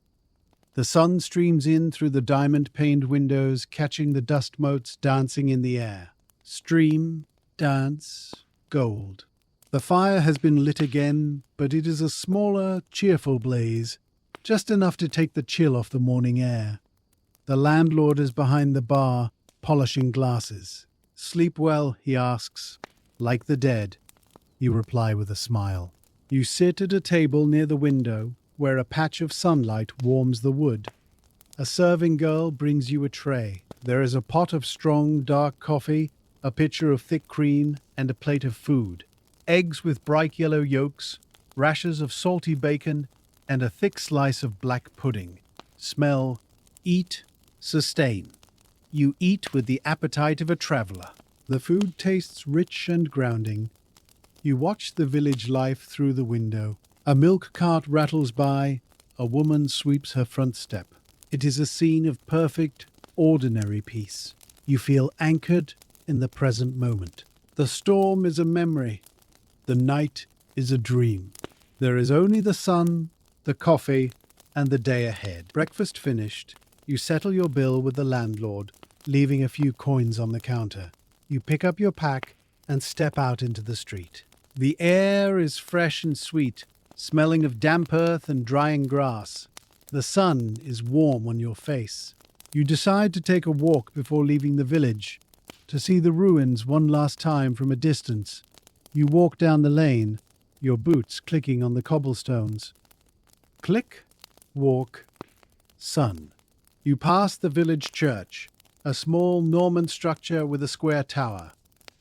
The sun streams in through the diamond-paned windows, catching the dust motes dancing in the air. Stream, dance, gold. The fire has been lit again, but it is a smaller, cheerful blaze, just enough to take the chill off the morning air. The landlord is behind the bar, polishing glasses. Sleep well, he asks. Like the dead, you reply with a smile. You sit at a table near the window, where a patch of sunlight warms the wood. A serving girl brings you a tray. There is a pot of strong, dark coffee, a pitcher of thick cream, and a plate of food. Eggs with bright yellow yolks, rashers of salty bacon, and a thick slice of black pudding. Smell, eat, sustain. You eat with the appetite of a traveler. The food tastes rich and grounding. You watch the village life through the window. A milk cart rattles by. A woman sweeps her front step. It is a scene of perfect, ordinary peace. You feel anchored in the present moment. The storm is a memory. The night is a dream. There is only the sun, the coffee, and the day ahead. Breakfast finished, you settle your bill with the landlord, leaving a few coins on the counter. You pick up your pack and step out into the street. The air is fresh and sweet, smelling of damp earth and drying grass. The sun is warm on your face. You decide to take a walk before leaving the village, to see the ruins one last time from a distance. You walk down the lane, your boots clicking on the cobblestones. Click, walk, sun. You pass the village church, a small Norman structure with a square tower.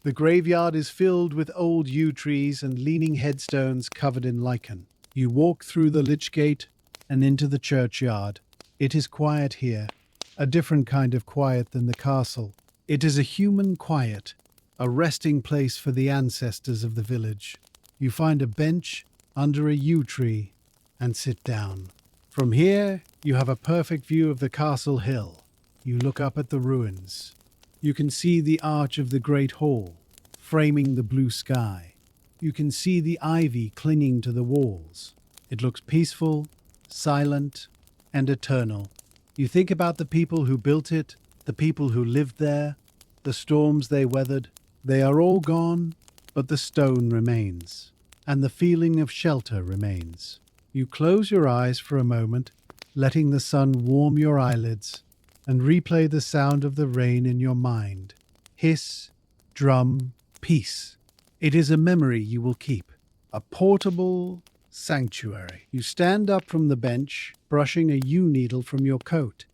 The graveyard is filled with old yew trees and leaning headstones covered in lichen. You walk through the lich gate and into the churchyard. It is quiet here. a different kind of quiet than the castle. It is a human quiet, a resting place for the ancestors of the village. You find a bench under a yew tree and sit down. From here, you have a perfect view of the castle hill. You look up at the ruins. You can see the arch of the great hall, framing the blue sky. You can see the ivy clinging to the walls. It looks peaceful, silent, and eternal. You think about the people who built it, the people who lived there, the storms they weathered. They are all gone, but the stone remains, and the feeling of shelter remains. You close your eyes for a moment, letting the sun warm your eyelids, and replay the sound of the rain in your mind. Hiss, drum, peace. It is a memory you will keep, a portable sanctuary. You stand up from the bench, brushing a yew needle from your coat.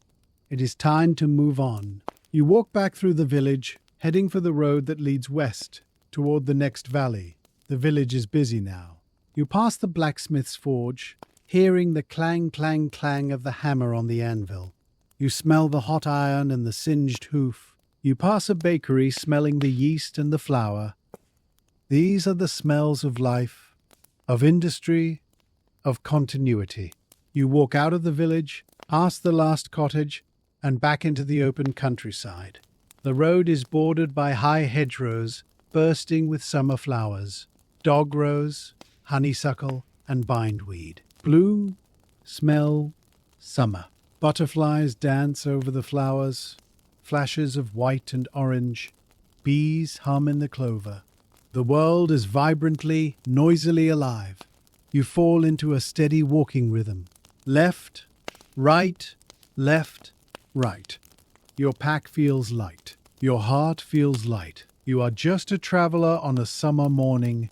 It is time to move on. You walk back through the village, heading for the road that leads west, toward the next valley. The village is busy now. You pass the blacksmith's forge, hearing the clang, clang, clang of the hammer on the anvil. You smell the hot iron and the singed hoof. You pass a bakery smelling the yeast and the flour. These are the smells of life, of industry, of continuity. You walk out of the village, past the last cottage, and back into the open countryside. The road is bordered by high hedgerows, bursting with summer flowers, dog rose, honeysuckle, and bindweed. Bloom, smell, summer. Butterflies dance over the flowers, flashes of white and orange. Bees hum in the clover. The world is vibrantly, noisily alive. You fall into a steady walking rhythm. Left, right, left, right. Your pack feels light. Your heart feels light. You are just a traveler on a summer morning,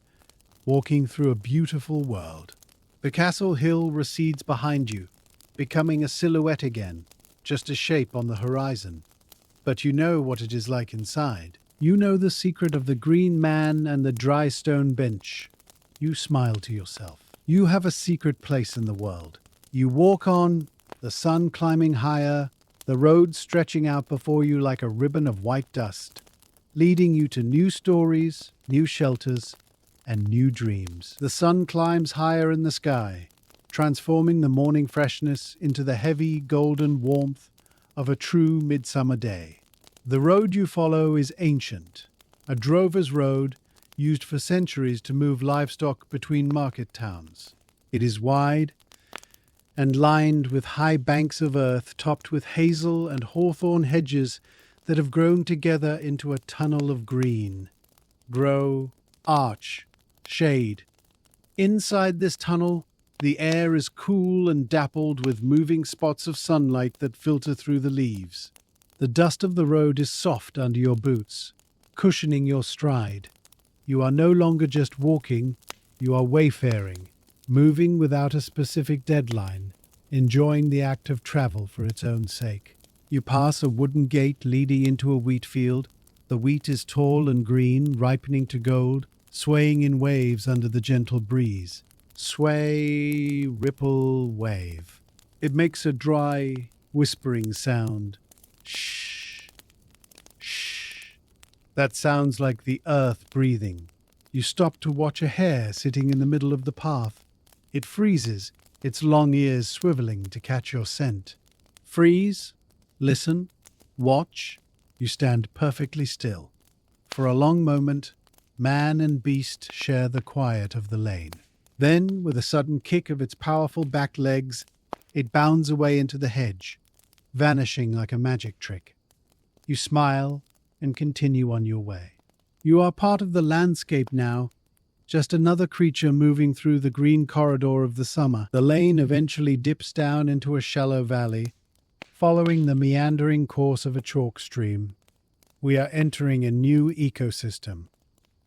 walking through a beautiful world. The castle hill recedes behind you, becoming a silhouette again, just a shape on the horizon. But you know what it is like inside. You know the secret of the green man and the dry stone bench. You smile to yourself. You have a secret place in the world. You walk on, the sun climbing higher, the road stretching out before you like a ribbon of white dust, leading you to new stories, new shelters, and new dreams. The sun climbs higher in the sky, transforming the morning freshness into the heavy golden warmth of a true midsummer day. The road you follow is ancient, a drover's road used for centuries to move livestock between market towns. It is wide and lined with high banks of earth topped with hazel and hawthorn hedges that have grown together into a tunnel of green. Grow, arch, shade. Inside this tunnel, the air is cool and dappled with moving spots of sunlight that filter through the leaves. The dust of the road is soft under your boots, cushioning your stride. You are no longer just walking, you are wayfaring, moving without a specific deadline, enjoying the act of travel for its own sake. You pass a wooden gate leading into a wheat field. The wheat is tall and green, ripening to gold, swaying in waves under the gentle breeze. Sway, ripple, wave. It makes a dry, whispering sound. Shh, shh. That sounds like the earth breathing. You stop to watch a hare sitting in the middle of the path. It freezes, its long ears swiveling to catch your scent. Freeze, listen, watch. You stand perfectly still. For a long moment, man and beast share the quiet of the lane. Then, with a sudden kick of its powerful back legs, it bounds away into the hedge, vanishing like a magic trick. You smile and continue on your way. You are part of the landscape now, just another creature moving through the green corridor of the summer. The lane eventually dips down into a shallow valley, following the meandering course of a chalk stream. We are entering a new ecosystem,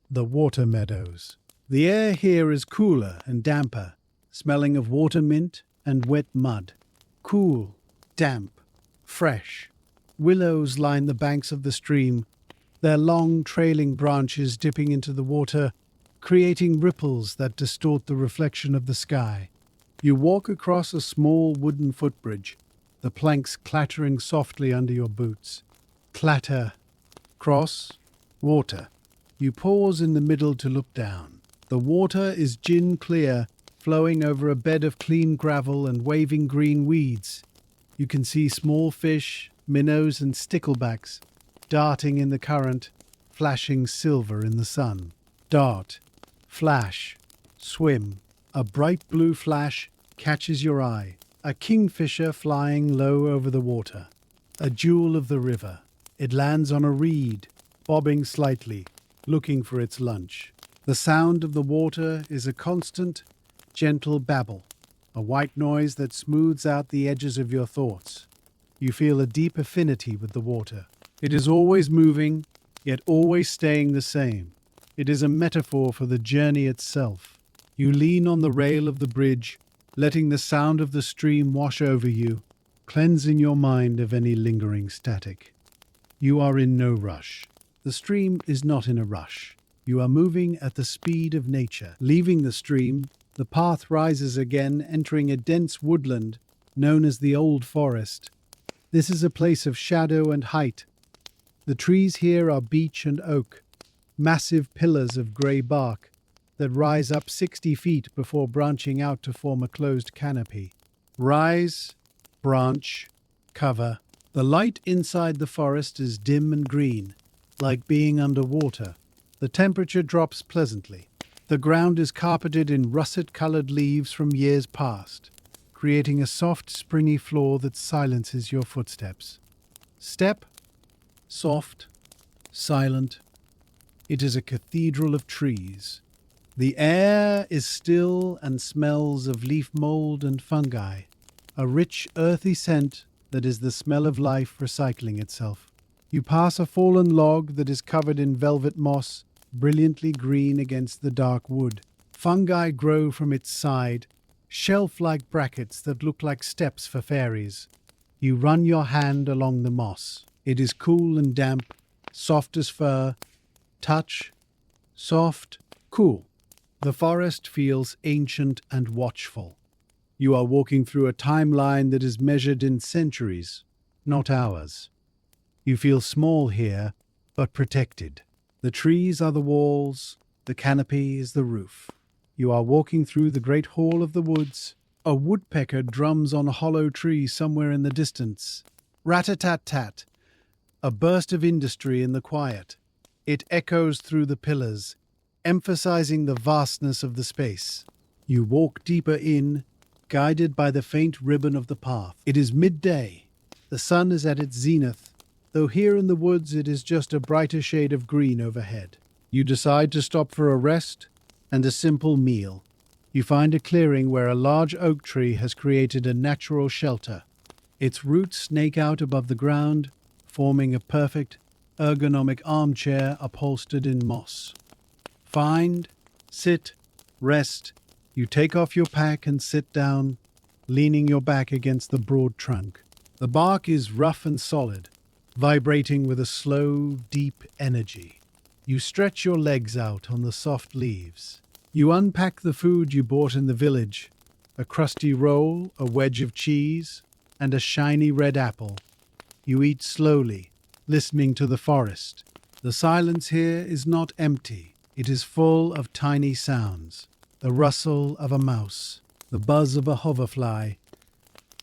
the water meadows. The air here is cooler and damper, smelling of water mint and wet mud. Cool, damp, fresh. Willows line the banks of the stream, their long trailing branches dipping into the water, creating ripples that distort the reflection of the sky. You walk across a small wooden footbridge, the planks clattering softly under your boots. Clatter, cross, water. You pause in the middle to look down. The water is gin clear, flowing over a bed of clean gravel and waving green weeds. You can see small fish, minnows and sticklebacks darting in the current, flashing silver in the sun. Dart, flash, swim. A bright blue flash catches your eye. A kingfisher flying low over the water. A jewel of the river. It lands on a reed, bobbing slightly, looking for its lunch. The sound of the water is a constant, gentle babble, a white noise that smooths out the edges of your thoughts. You feel a deep affinity with the water. It is always moving, yet always staying the same. It is a metaphor for the journey itself. You lean on the rail of the bridge, letting the sound of the stream wash over you, cleansing your mind of any lingering static. You are in no rush. The stream is not in a rush. You are moving at the speed of nature. Leaving the stream, the path rises again, entering a dense woodland known as the Old Forest. This is a place of shadow and height. The trees here are beech and oak, massive pillars of grey bark that rise up 60 feet before branching out to form a closed canopy. Rise, branch, cover. The light inside the forest is dim and green, like being underwater. The temperature drops pleasantly. The ground is carpeted in russet-colored leaves from years past, creating a soft, springy floor that silences your footsteps. Step, soft, silent. It is a cathedral of trees. The air is still and smells of leaf mold and fungi, a rich, earthy scent that is the smell of life recycling itself. You pass a fallen log that is covered in velvet moss, brilliantly green against the dark wood. Fungi grow from its side, shelf-like brackets that look like steps for fairies. You run your hand along the moss. It is cool and damp, soft as fur. Touch, soft, cool. The forest feels ancient and watchful. You are walking through a timeline that is measured in centuries, not hours. You feel small here, but protected. The trees are the walls, the canopy is the roof. You are walking through the great hall of the woods. A woodpecker drums on a hollow tree somewhere in the distance. Rat-a-tat-tat. A burst of industry in the quiet. It echoes through the pillars, emphasizing the vastness of the space. You walk deeper in, guided by the faint ribbon of the path. It is midday. The sun is at its zenith, though here in the woods it is just a brighter shade of green overhead. You decide to stop for a rest and a simple meal. You find a clearing where a large oak tree has created a natural shelter. Its roots snake out above the ground, forming a perfect, ergonomic armchair upholstered in moss. Find, sit, rest. You take off your pack and sit down, leaning your back against the broad trunk. The bark is rough and solid, vibrating with a slow, deep energy. You stretch your legs out on the soft leaves. You unpack the food you bought in the village, a crusty roll, a wedge of cheese, and a shiny red apple. You eat slowly, listening to the forest. The silence here is not empty. It is full of tiny sounds. The rustle of a mouse, the buzz of a hoverfly,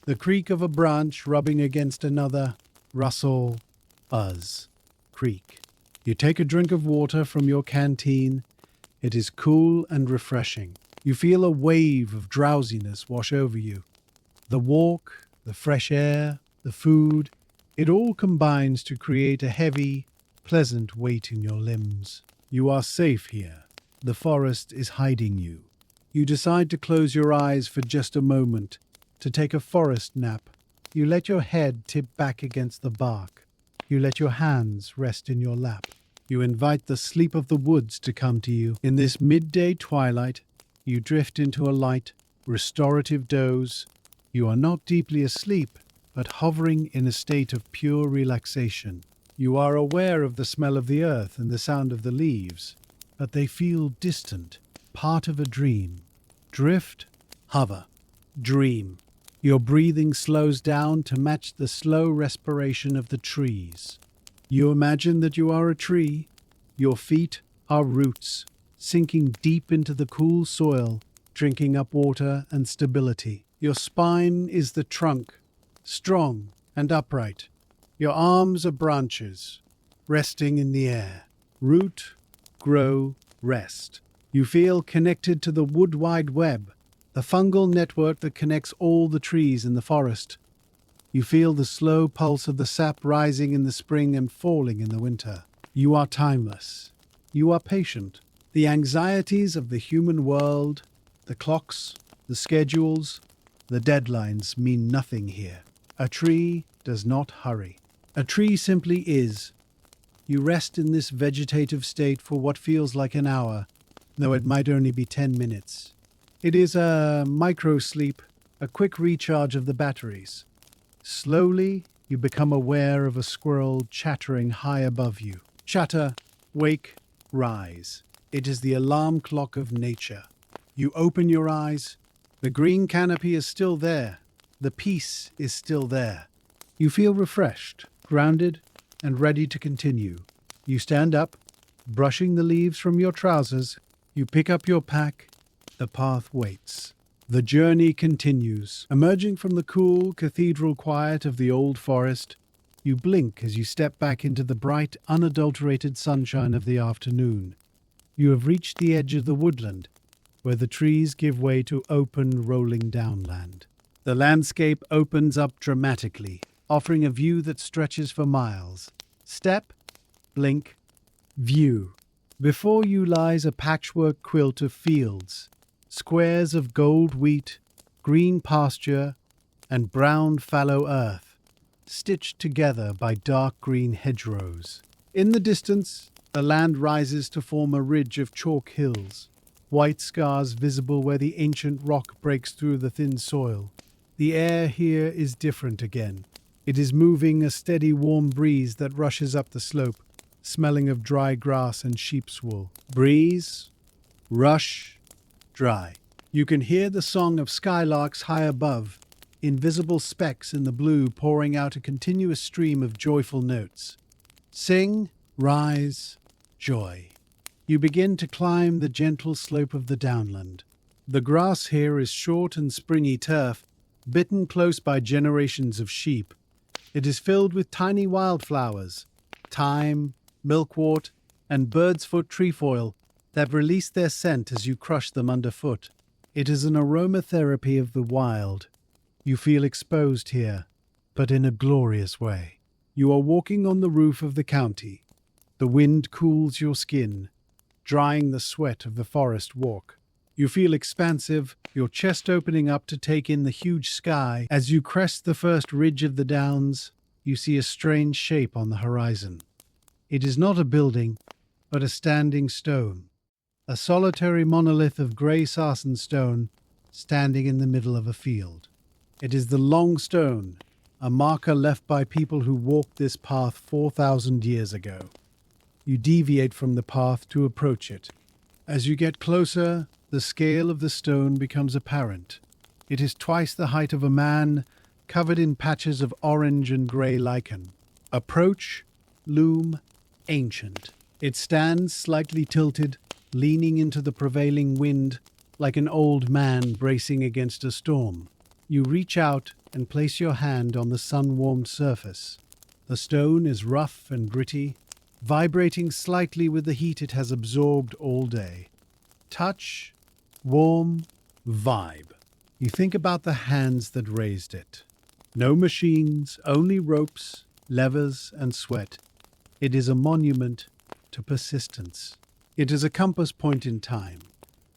the creak of a branch rubbing against another, rustle, buzz, creak. You take a drink of water from your canteen. It is cool and refreshing. You feel a wave of drowsiness wash over you. The walk, the fresh air, the food, it all combines to create a heavy, pleasant weight in your limbs. You are safe here. The forest is hiding you. You decide to close your eyes for just a moment, to take a forest nap. You let your head tip back against the bark. You let your hands rest in your lap. You invite the sleep of the woods to come to you. In this midday twilight, you drift into a light, restorative doze. You are not deeply asleep, but hovering in a state of pure relaxation. You are aware of the smell of the earth and the sound of the leaves, but they feel distant, part of a dream. Drift, hover, dream. Your breathing slows down to match the slow respiration of the trees. You imagine that you are a tree. Your feet are roots, sinking deep into the cool soil, drinking up water and stability. Your spine is the trunk, strong and upright. Your arms are branches, resting in the air. Root, grow, rest. You feel connected to the wood wide web, the fungal network that connects all the trees in the forest. You feel the slow pulse of the sap rising in the spring and falling in the winter. You are timeless. You are patient. The anxieties of the human world, the clocks, the schedules, the deadlines mean nothing here. A tree does not hurry. A tree simply is. You rest in this vegetative state for what feels like an hour, though it might only be 10 minutes. It is a micro-sleep, a quick recharge of the batteries. Slowly, you become aware of a squirrel chattering high above you. Chatter, wake, rise. It is the alarm clock of nature. You open your eyes. The green canopy is still there. The peace is still there. You feel refreshed, grounded, and ready to continue. You stand up, brushing the leaves from your trousers. You pick up your pack. The path waits. The journey continues. Emerging from the cool cathedral quiet of the old forest, you blink as you step back into the bright, unadulterated sunshine of the afternoon. You have reached the edge of the woodland, where the trees give way to open, rolling downland. The landscape opens up dramatically, offering a view that stretches for miles. Step, blink, view. Before you lies a patchwork quilt of fields, squares of gold wheat, green pasture, and brown fallow earth, stitched together by dark green hedgerows. In the distance, the land rises to form a ridge of chalk hills, white scars visible where the ancient rock breaks through the thin soil. The air here is different again. It is moving a steady warm breeze that rushes up the slope, smelling of dry grass and sheep's wool. Breeze, rush, dry. You can hear the song of skylarks high above, invisible specks in the blue pouring out a continuous stream of joyful notes. Sing, rise, joy. You begin to climb the gentle slope of the downland. The grass here is short and springy turf, bitten close by generations of sheep. It is filled with tiny wildflowers, thyme, milkwort, and bird's foot trefoil that release their scent as you crush them underfoot. It is an aromatherapy of the wild. You feel exposed here, but in a glorious way. You are walking on the roof of the county. The wind cools your skin, drying the sweat of the forest walk. You feel expansive, your chest opening up to take in the huge sky. As you crest the first ridge of the downs, you see a strange shape on the horizon. It is not a building, but a standing stone. A solitary monolith of grey sarsen stone standing in the middle of a field. It is the Long Stone, a marker left by people who walked this path 4,000 years ago. You deviate from the path to approach it. As you get closer, the scale of the stone becomes apparent. It is twice the height of a man, covered in patches of orange and grey lichen. Approach, loom, ancient. It stands slightly tilted, leaning into the prevailing wind like an old man bracing against a storm. You reach out and place your hand on the sun-warmed surface. The stone is rough and gritty, vibrating slightly with the heat it has absorbed all day. Touch, warm, vibe. You think about the hands that raised it. No machines, only ropes, levers, and sweat. It is a monument to persistence. It is a compass point in time.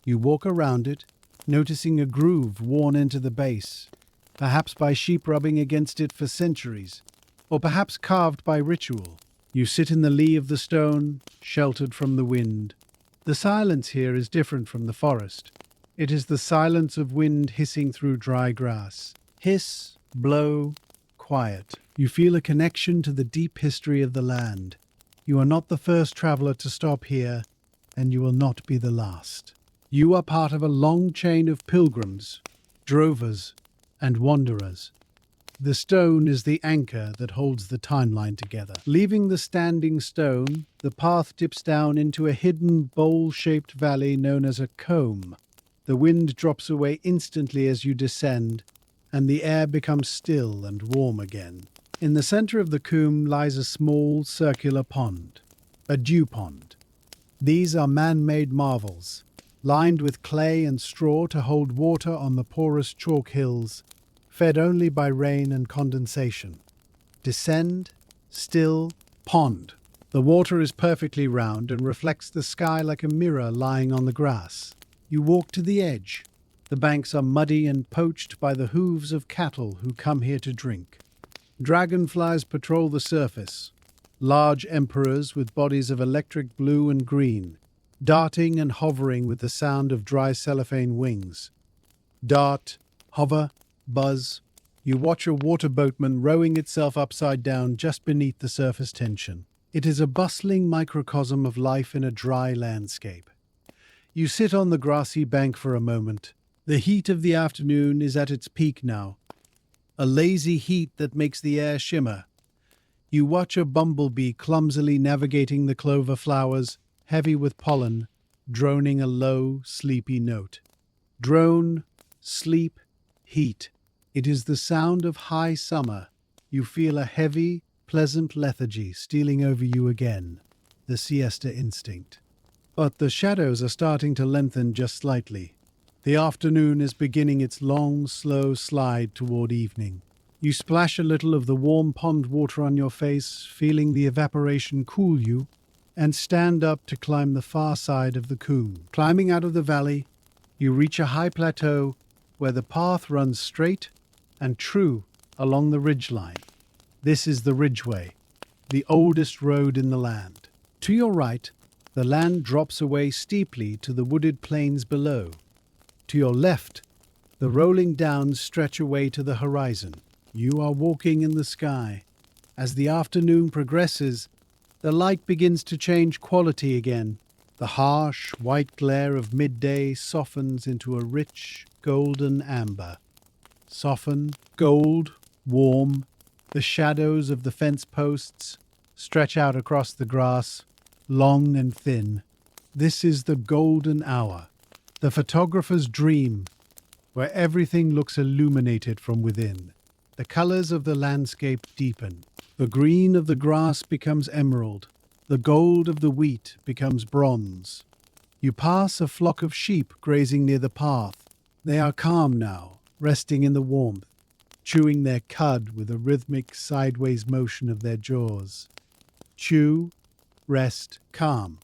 You walk around it, noticing a groove worn into the base, perhaps by sheep rubbing against it for centuries, or perhaps carved by ritual. You sit in the lee of the stone, sheltered from the wind. The silence here is different from the forest. It is the silence of wind hissing through dry grass. Hiss, blow, quiet. You feel a connection to the deep history of the land. You are not the first traveler to stop here, and you will not be the last. You are part of a long chain of pilgrims, drovers, and wanderers. The stone is the anchor that holds the timeline together. Leaving the standing stone, the path dips down into a hidden bowl-shaped valley known as a comb. The wind drops away instantly as you descend, and the air becomes still and warm again. In the center of the comb lies a small circular pond, a dew pond. These are man-made marvels, lined with clay and straw to hold water on the porous chalk hills, fed only by rain and condensation. Descend, still, pond. The water is perfectly round and reflects the sky like a mirror lying on the grass. You walk to the edge. The banks are muddy and poached by the hooves of cattle who come here to drink. Dragonflies patrol the surface, large emperors with bodies of electric blue and green, darting and hovering with the sound of dry cellophane wings. Dart, hover, buzz. You watch a water boatman rowing itself upside down just beneath the surface tension. It is a bustling microcosm of life in a dry landscape. You sit on the grassy bank for a moment. The heat of the afternoon is at its peak now, a lazy heat that makes the air shimmer. You watch a bumblebee clumsily navigating the clover flowers, heavy with pollen, droning a low, sleepy note. Drone, sleep, heat. It is the sound of high summer. You feel a heavy, pleasant lethargy stealing over you again, the siesta instinct. But the shadows are starting to lengthen just slightly. The afternoon is beginning its long, slow slide toward evening. You splash a little of the warm pond water on your face, feeling the evaporation cool you, and stand up to climb the far side of the combe. Climbing out of the valley, you reach a high plateau where the path runs straight and true along the ridgeline. This is the Ridgeway, the oldest road in the land. To your right, the land drops away steeply to the wooded plains below. To your left, the rolling downs stretch away to the horizon. You are walking in the sky. As the afternoon progresses, the light begins to change quality again. The harsh, white glare of midday softens into a rich, golden amber. Soften, gold, warm. The shadows of the fence posts stretch out across the grass, long and thin. This is the golden hour, the photographer's dream, where everything looks illuminated from within. The colors of the landscape deepen. The green of the grass becomes emerald. The gold of the wheat becomes bronze. You pass a flock of sheep grazing near the path. They are calm now, resting in the warmth, chewing their cud with a rhythmic sideways motion of their jaws. Chew, rest, calm.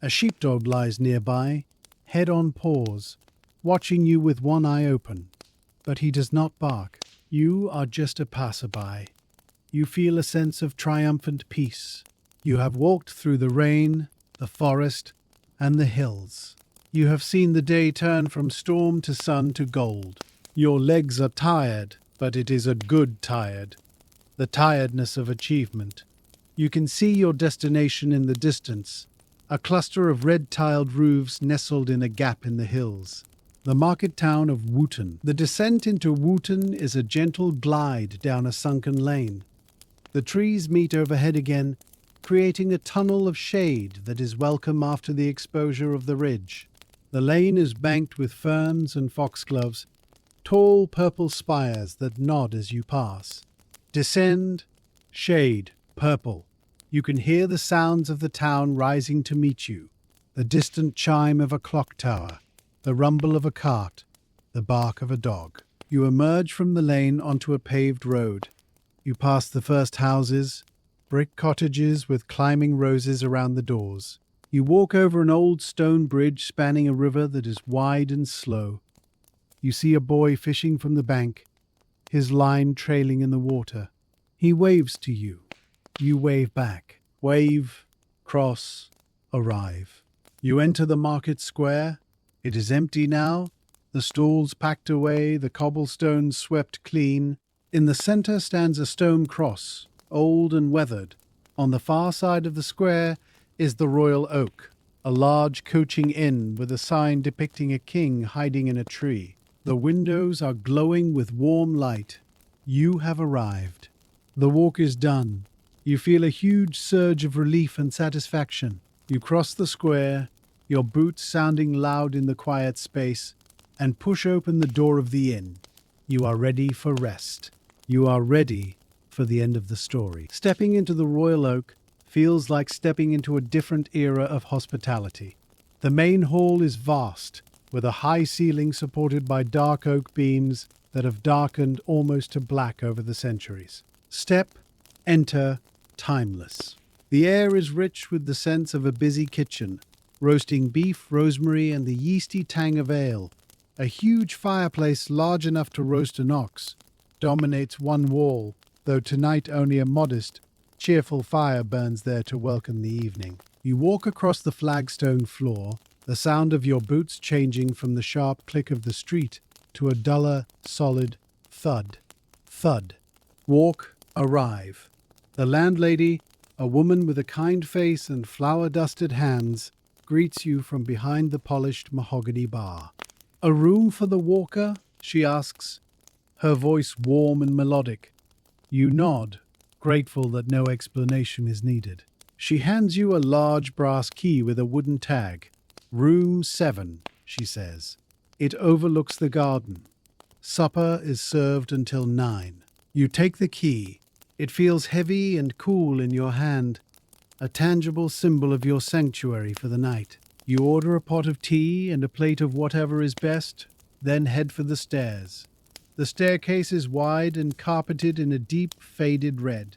A sheepdog lies nearby, head on paws, watching you with one eye open. But he does not bark. You are just a passerby. You feel a sense of triumphant peace. You have walked through the rain, the forest, and the hills. You have seen the day turn from storm to sun to gold. Your legs are tired, but it is a good tired, the tiredness of achievement. You can see your destination in the distance, a cluster of red-tiled roofs nestled in a gap in the hills. The market town of Wooten. The descent into Wooten is a gentle glide down a sunken lane. The trees meet overhead again, creating a tunnel of shade that is welcome after the exposure of the ridge. The lane is banked with ferns and foxgloves, tall purple spires that nod as you pass. Descend, shade, purple. You can hear the sounds of the town rising to meet you, the distant chime of a clock tower, the rumble of a cart, the bark of a dog. You emerge from the lane onto a paved road. You pass the first houses, brick cottages with climbing roses around the doors. You walk over an old stone bridge spanning a river that is wide and slow. You see a boy fishing from the bank, his line trailing in the water. He waves to you. You wave back. Wave, cross, arrive. You enter the market square. It is empty now, the stalls packed away, the cobblestones swept clean. In the center stands a stone cross, old and weathered. On the far side of the square is the Royal Oak, a large coaching inn with a sign depicting a king hiding in a tree. The windows are glowing with warm light. You have arrived. The walk is done. You feel a huge surge of relief and satisfaction. You cross the square, your boots sounding loud in the quiet space, and push open the door of the inn. You are ready for rest. You are ready for the end of the story. Stepping into the Royal Oak feels like stepping into a different era of hospitality. The main hall is vast, with a high ceiling supported by dark oak beams that have darkened almost to black over the centuries. Step, enter, timeless. The air is rich with the sense of a busy kitchen, roasting beef, rosemary, and the yeasty tang of ale. A huge fireplace large enough to roast an ox dominates one wall, though tonight only a modest, cheerful fire burns there to welcome the evening. You walk across the flagstone floor, the sound of your boots changing from the sharp click of the street to a duller, solid thud. Thud. Walk, arrive. The landlady, a woman with a kind face and flour-dusted hands, greets you from behind the polished mahogany bar. "A room for the walker?" she asks, her voice warm and melodic. You nod, grateful that no explanation is needed. She hands you a large brass key with a wooden tag. "Room 7, she says. "It overlooks the garden. Supper is served until 9. You take the key. It feels heavy and cool in your hand, a tangible symbol of your sanctuary for the night. You order a pot of tea and a plate of whatever is best, then head for the stairs. The staircase is wide and carpeted in a deep, faded red,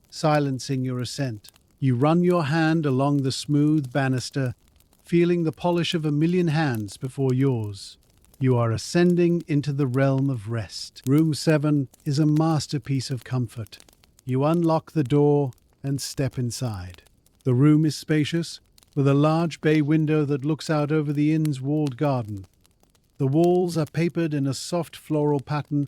silencing your ascent. You run your hand along the smooth banister, feeling the polish of a million hands before yours. You are ascending into the realm of rest. Room 7 is a masterpiece of comfort. You unlock the door and step inside. The room is spacious, with a large bay window that looks out over the inn's walled garden. The walls are papered in a soft floral pattern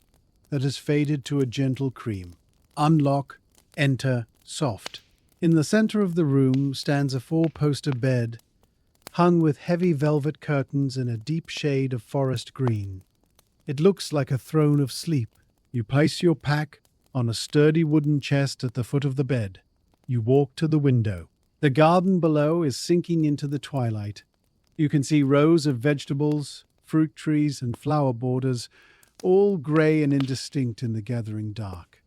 that has faded to a gentle cream. Unlock, enter, soft. In the center of the room stands a four-poster bed, hung with heavy velvet curtains in a deep shade of forest green. It looks like a throne of sleep. You place your pack on a sturdy wooden chest at the foot of the bed. You walk to the window. The garden below is sinking into the twilight. You can see rows of vegetables, fruit trees, and flower borders, all grey and indistinct in the gathering dark.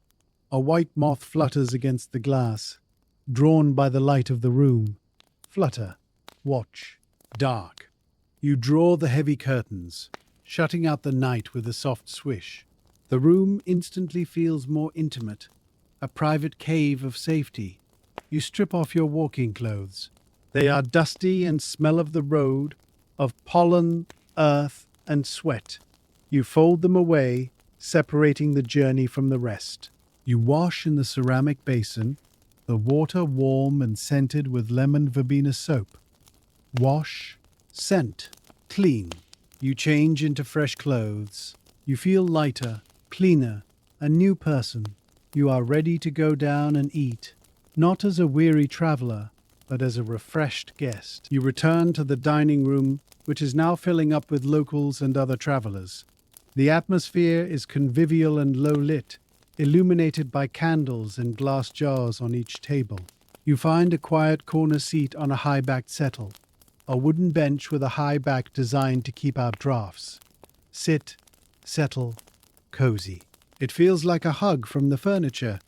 A white moth flutters against the glass, drawn by the light of the room. Flutter, watch, dark. You draw the heavy curtains, shutting out the night with a soft swish. The room instantly feels more intimate, a private cave of safety. You strip off your walking clothes. They are dusty and smell of the road, of pollen, earth, and sweat. You fold them away, separating the journey from the rest. You wash in the ceramic basin, the water warm and scented with lemon verbena soap. Wash, scent, clean. You change into fresh clothes. You feel lighter, cleaner, a new person. You are ready to go down and eat, not as a weary traveler, but as a refreshed guest. You return to the dining room, which is now filling up with locals and other travelers. The atmosphere is convivial and low-lit, illuminated by candles and glass jars on each table. You find a quiet corner seat on a high-backed settle, a wooden bench with a high back designed to keep out drafts. Sit, settle, cozy. It feels like a hug from the furniture.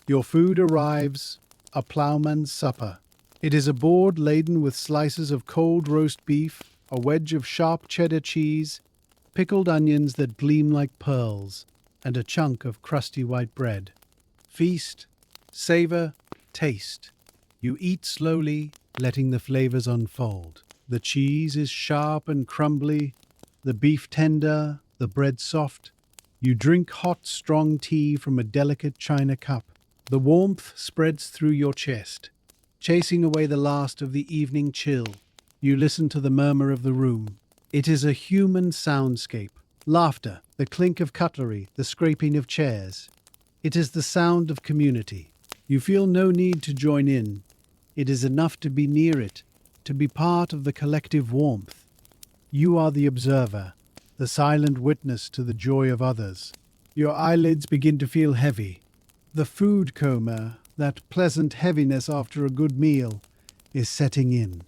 Your food arrives, a ploughman's supper. It is a board laden with slices of cold roast beef, a wedge of sharp cheddar cheese, pickled onions that gleam like pearls, and a chunk of crusty white bread. Feast, savor, taste. You eat slowly, letting the flavors unfold. The cheese is sharp and crumbly, the beef tender, the bread soft. You drink hot, strong tea from a delicate china cup. The warmth spreads through your chest, chasing away the last of the evening chill. You listen to the murmur of the room. It is a human soundscape. Laughter, the clink of cutlery, the scraping of chairs. It is the sound of community. You feel no need to join in. It is enough to be near it, to be part of the collective warmth. You are the observer, the the silent witness to the joy of others. Your eyelids begin to feel heavy. The food coma, that pleasant heaviness after a good meal, is setting in.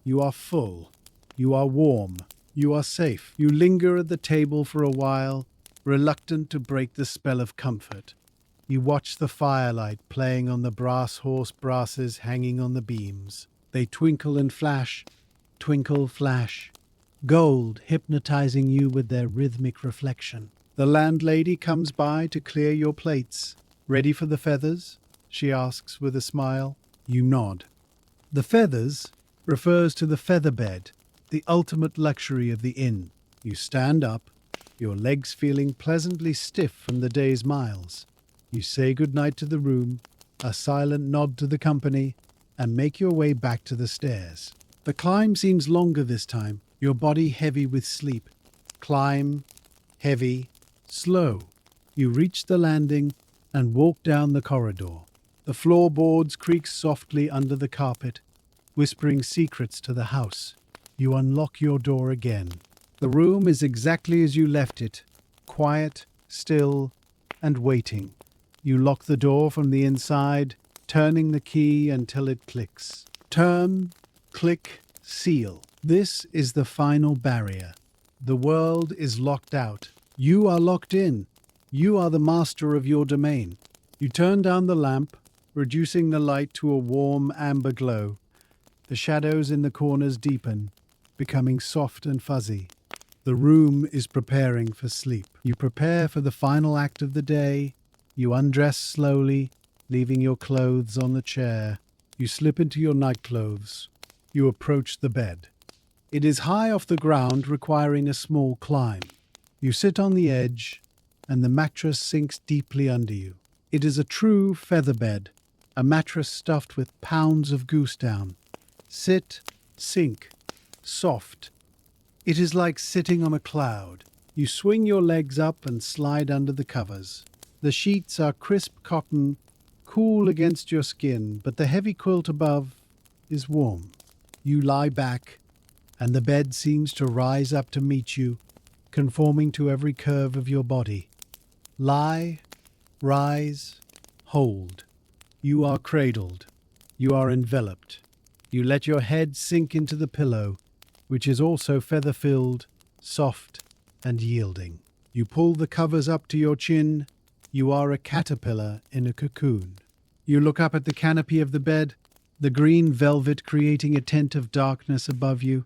You are full. You are warm. You are safe. You linger at the table for a while, reluctant to break the spell of comfort. You watch the firelight playing on the brass horse brasses hanging on the beams. They twinkle and flash, twinkle, flash, gold hypnotizing you with their rhythmic reflection. The landlady comes by to clear your plates. "Ready for the feathers?" she asks with a smile. You nod. The feathers refers to the feather bed, the ultimate luxury of the inn. You stand up, your legs feeling pleasantly stiff from the day's miles. You say goodnight to the room, a silent nod to the company, and make your way back to the stairs. The climb seems longer this time, your body heavy with sleep. Climb, heavy, slow. You reach the landing and walk down the corridor. The floorboards creak softly under the carpet, whispering secrets to the house. You unlock your door again. The room is exactly as you left it, quiet, still, and waiting. You lock the door from the inside, turning the key until it clicks. Turn, click, seal. This is the final barrier. The world is locked out. You are locked in. You are the master of your domain. You turn down the lamp, reducing the light to a warm amber glow. The shadows in the corners deepen, becoming soft and fuzzy. The room is preparing for sleep. You prepare for the final act of the day. You undress slowly, leaving your clothes on the chair. You slip into your nightclothes. You approach the bed. It is high off the ground, requiring a small climb. You sit on the edge, and the mattress sinks deeply under you. It is a true feather bed, a mattress stuffed with pounds of goose down. Sit, sink, soft. It is like sitting on a cloud. You swing your legs up and slide under the covers. The sheets are crisp cotton, cool against your skin, but the heavy quilt above is warm. You lie back, and the bed seems to rise up to meet you, conforming to every curve of your body. Lie, rise, hold. You are cradled. You are enveloped. You let your head sink into the pillow, which is also feather-filled, soft, and yielding. You pull the covers up to your chin. You are a caterpillar in a cocoon. You look up at the canopy of the bed, the green velvet creating a tent of darkness above you.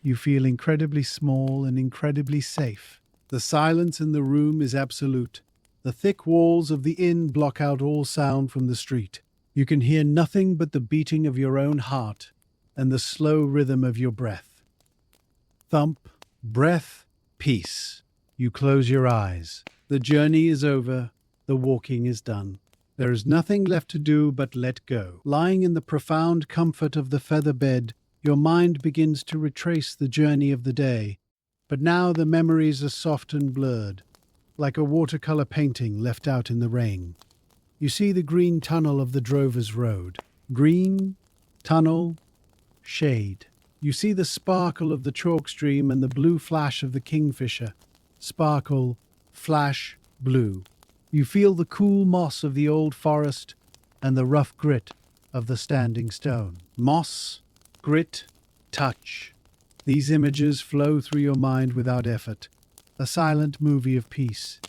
You feel incredibly small and incredibly safe. The silence in the room is absolute. The thick walls of the inn block out all sound from the street. You can hear nothing but the beating of your own heart and the slow rhythm of your breath. Thump, breath, peace. You close your eyes. The journey is over. The walking is done. There is nothing left to do but let go. Lying in the profound comfort of the feather bed, your mind begins to retrace the journey of the day. But now the memories are soft and blurred, like a watercolor painting left out in the rain. You see the green tunnel of the drover's road. Green, tunnel, shade. You see the sparkle of the chalk stream and the blue flash of the kingfisher. Sparkle, flash, blue. You feel the cool moss of the old forest and the rough grit of the standing stone. Moss, grit, touch. These images flow through your mind without effort. A silent movie of peace.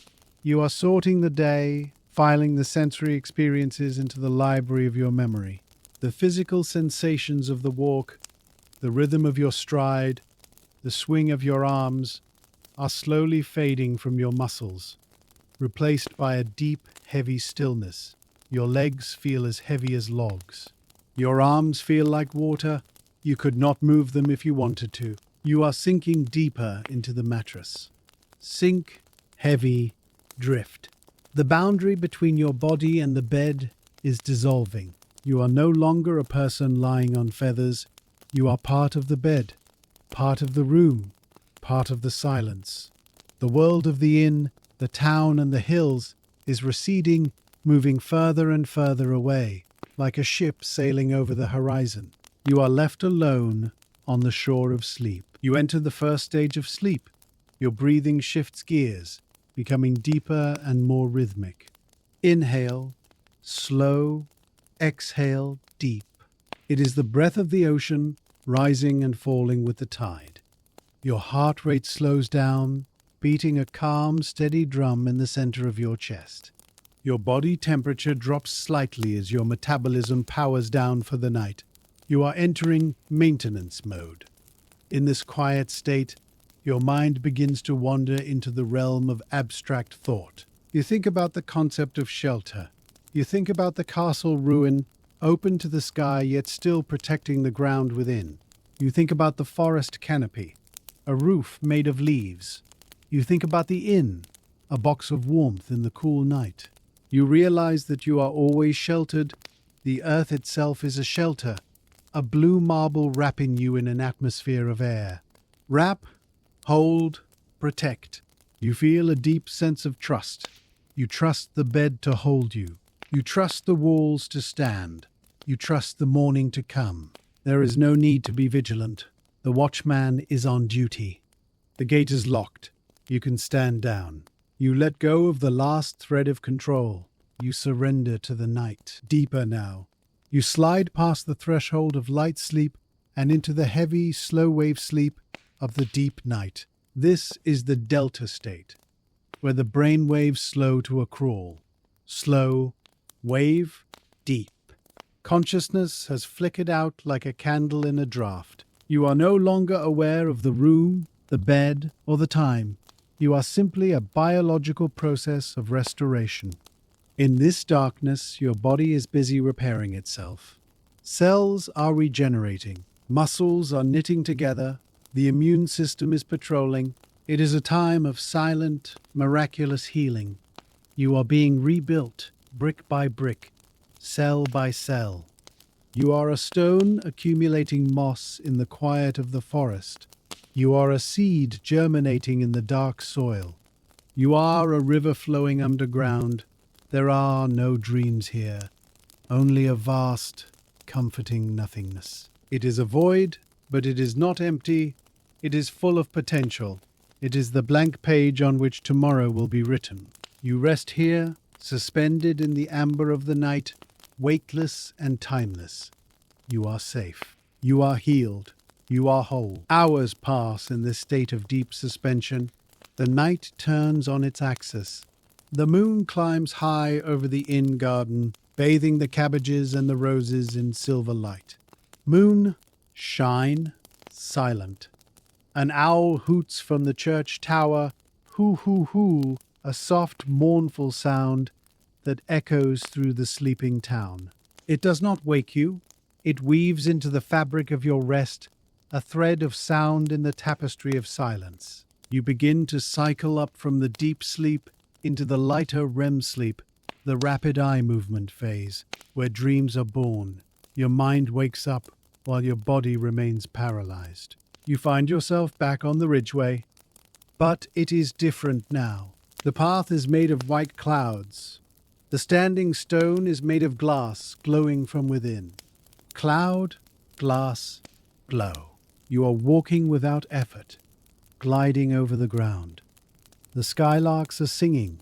You are sorting the day, filing the sensory experiences into the library of your memory. The physical sensations of the walk, the rhythm of your stride, the swing of your arms are slowly fading from your muscles, replaced by a deep, heavy stillness. Your legs feel as heavy as logs. Your arms feel like water. You could not move them if you wanted to. You are sinking deeper into the mattress. Sink, heavy, drift. The boundary between your body and the bed is dissolving. You are no longer a person lying on feathers. You are part of the bed, part of the room, part of the silence. The world of the inn, the town and the hills is receding, moving further and further away, like a ship sailing over the horizon. You are left alone on the shore of sleep. You enter the first stage of sleep, Your breathing shifts gears, becoming deeper and more rhythmic. Inhale, slow, exhale, deep. It is the breath of the ocean, rising and falling with the tide. Your heart rate slows down, beating a calm, steady drum in the center of your chest. Your body temperature drops slightly as your metabolism powers down for the night. You are entering maintenance mode. In this quiet state, your mind begins to wander into the realm of abstract thought. You think about the concept of shelter. You think about the castle ruin, open to the sky yet still protecting the ground within. You think about the forest canopy, a roof made of leaves. You think about the inn, a box of warmth in the cool night. You realize that you are always sheltered. The earth itself is a shelter, a blue marble wrapping you in an atmosphere of air. Wrap, hold, protect. You feel a deep sense of trust. You trust the bed to hold you. You trust the walls to stand. You trust the morning to come. There is no need to be vigilant. The watchman is on duty. The gate is locked. You can stand down. You let go of the last thread of control. You surrender to the night. Deeper now. You slide past the threshold of light sleep and into the heavy, slow-wave sleep of the deep night. This is the delta state, where the brain waves slow to a crawl. Slow, wave, deep. Consciousness has flickered out like a candle in a draught. You are no longer aware of the room, the bed, or the time. You are simply a biological process of restoration. In this darkness, your body is busy repairing itself. Cells are regenerating. Muscles are knitting together. The immune system is patrolling. It is a time of silent, miraculous healing. You are being rebuilt, brick by brick, cell by cell. You are a stone accumulating moss in the quiet of the forest. You are a seed germinating in the dark soil. You are a river flowing underground. There are no dreams here, only a vast, comforting nothingness. It is a void, but it is not empty. It is full of potential. It is the blank page on which tomorrow will be written. You rest here, suspended in the amber of the night, weightless and timeless. You are safe. You are healed. You are whole. Hours pass in this state of deep suspension. The night turns on its axis. The moon climbs high over the inn garden, bathing the cabbages and the roses in silver light. Moon, shine, silent. An owl hoots from the church tower, hoo hoo hoo, a soft, mournful sound that echoes through the sleeping town. It does not wake you. It weaves into the fabric of your rest, a thread of sound in the tapestry of silence. You begin to cycle up from the deep sleep into the lighter REM sleep, the rapid eye movement phase, where dreams are born. Your mind wakes up while your body remains paralyzed. You find yourself back on the ridgeway, but it is different now. The path is made of white clouds. The standing stone is made of glass, glowing from within. Cloud, glass, glow. You are walking without effort, gliding over the ground. The skylarks are singing,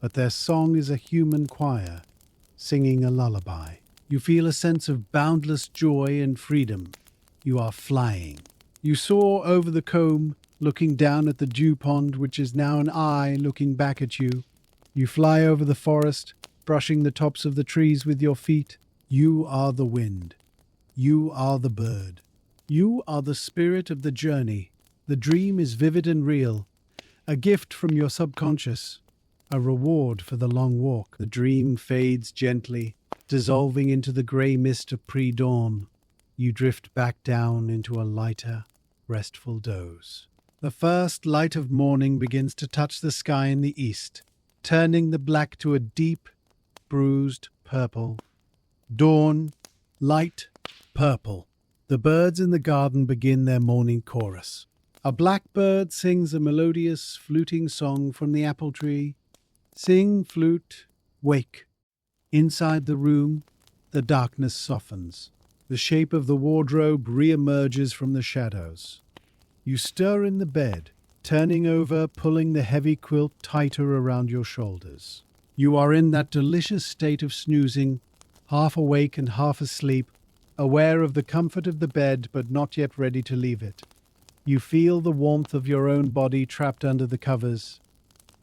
but their song is a human choir, singing a lullaby. You feel a sense of boundless joy and freedom. You are flying. You soar over the combe, looking down at the dew pond, which is now an eye looking back at you. You fly over the forest, brushing the tops of the trees with your feet. You are the wind. You are the bird. You are the spirit of the journey. The dream is vivid and real, a gift from your subconscious, a reward for the long walk. The dream fades gently, dissolving into the grey mist of pre-dawn. You drift back down into a lighter, restful doze. The first light of morning begins to touch the sky in the east, turning the black to a deep, bruised purple. Dawn, light, purple. The birds in the garden begin their morning chorus. A blackbird sings a melodious, fluting song from the apple tree. Sing, flute, wake. Inside the room, the darkness softens. The shape of the wardrobe re-emerges from the shadows. You stir in the bed, turning over, pulling the heavy quilt tighter around your shoulders. You are in that delicious state of snoozing, half awake and half asleep, aware of the comfort of the bed but not yet ready to leave it. You feel the warmth of your own body trapped under the covers.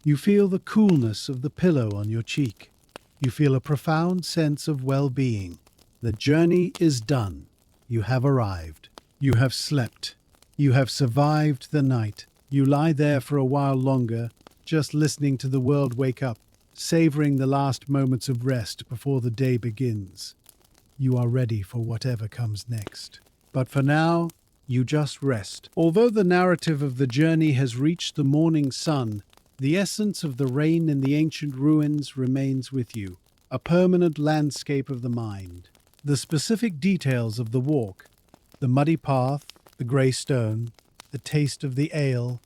You feel the coolness of the pillow on your cheek. You feel a profound sense of well-being. The journey is done. You have arrived. You have slept. You have survived the night. You lie there for a while longer, just listening to the world wake up, savoring the last moments of rest before the day begins. You are ready for whatever comes next. But for now, you just rest. Although the narrative of the journey has reached the morning sun, the essence of the rain in the ancient ruins remains with you, a permanent landscape of the mind. The specific details of the walk, the muddy path, the grey stone, the taste of the ale,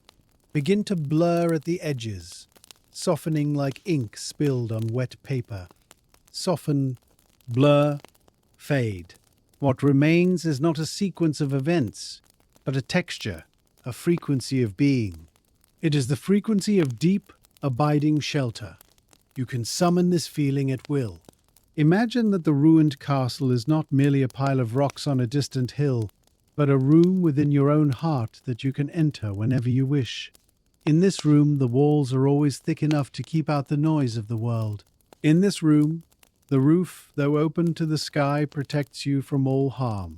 begin to blur at the edges, softening like ink spilled on wet paper. Soften, blur, fade. What remains is not a sequence of events, but a texture, a frequency of being. It is the frequency of deep, abiding shelter. You can summon this feeling at will. Imagine that the ruined castle is not merely a pile of rocks on a distant hill, but a room within your own heart that you can enter whenever you wish. In this room, the walls are always thick enough to keep out the noise of the world. In this room, the roof, though open to the sky, protects you from all harm.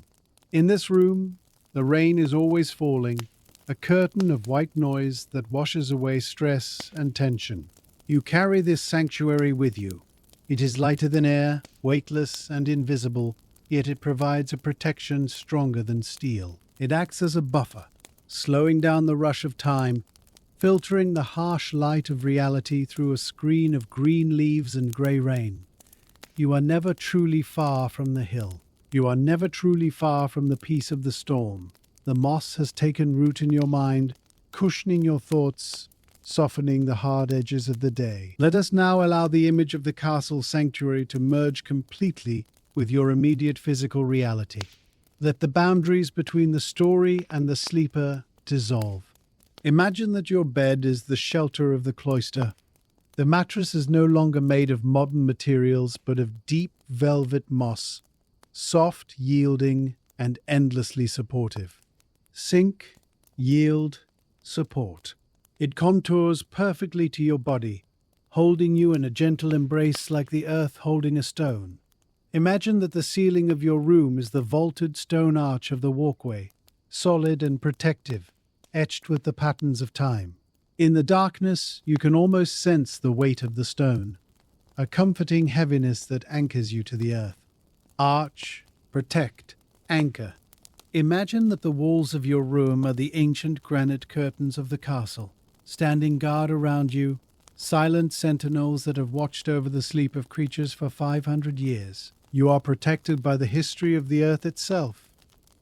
In this room, the rain is always falling, a curtain of white noise that washes away stress and tension. You carry this sanctuary with you. It is lighter than air, weightless and invisible, yet it provides a protection stronger than steel. It acts as a buffer, slowing down the rush of time, filtering the harsh light of reality through a screen of green leaves and grey rain. You are never truly far from the hill. You are never truly far from the peace of the storm. The moss has taken root in your mind, cushioning your thoughts, softening the hard edges of the day. Let us now allow the image of the castle sanctuary to merge completely with your immediate physical reality. Let the boundaries between the story and the sleeper dissolve. Imagine that your bed is the shelter of the cloister. The mattress is no longer made of modern materials, but of deep velvet moss, soft, yielding, and endlessly supportive. Sink, yield, support. It contours perfectly to your body, holding you in a gentle embrace like the earth holding a stone. Imagine that the ceiling of your room is the vaulted stone arch of the walkway, solid and protective, etched with the patterns of time. In the darkness, you can almost sense the weight of the stone, a comforting heaviness that anchors you to the earth. Arch, protect, anchor. Imagine that the walls of your room are the ancient granite curtains of the castle, standing guard around you, silent sentinels that have watched over the sleep of creatures for 500 years. You are protected by the history of the earth itself.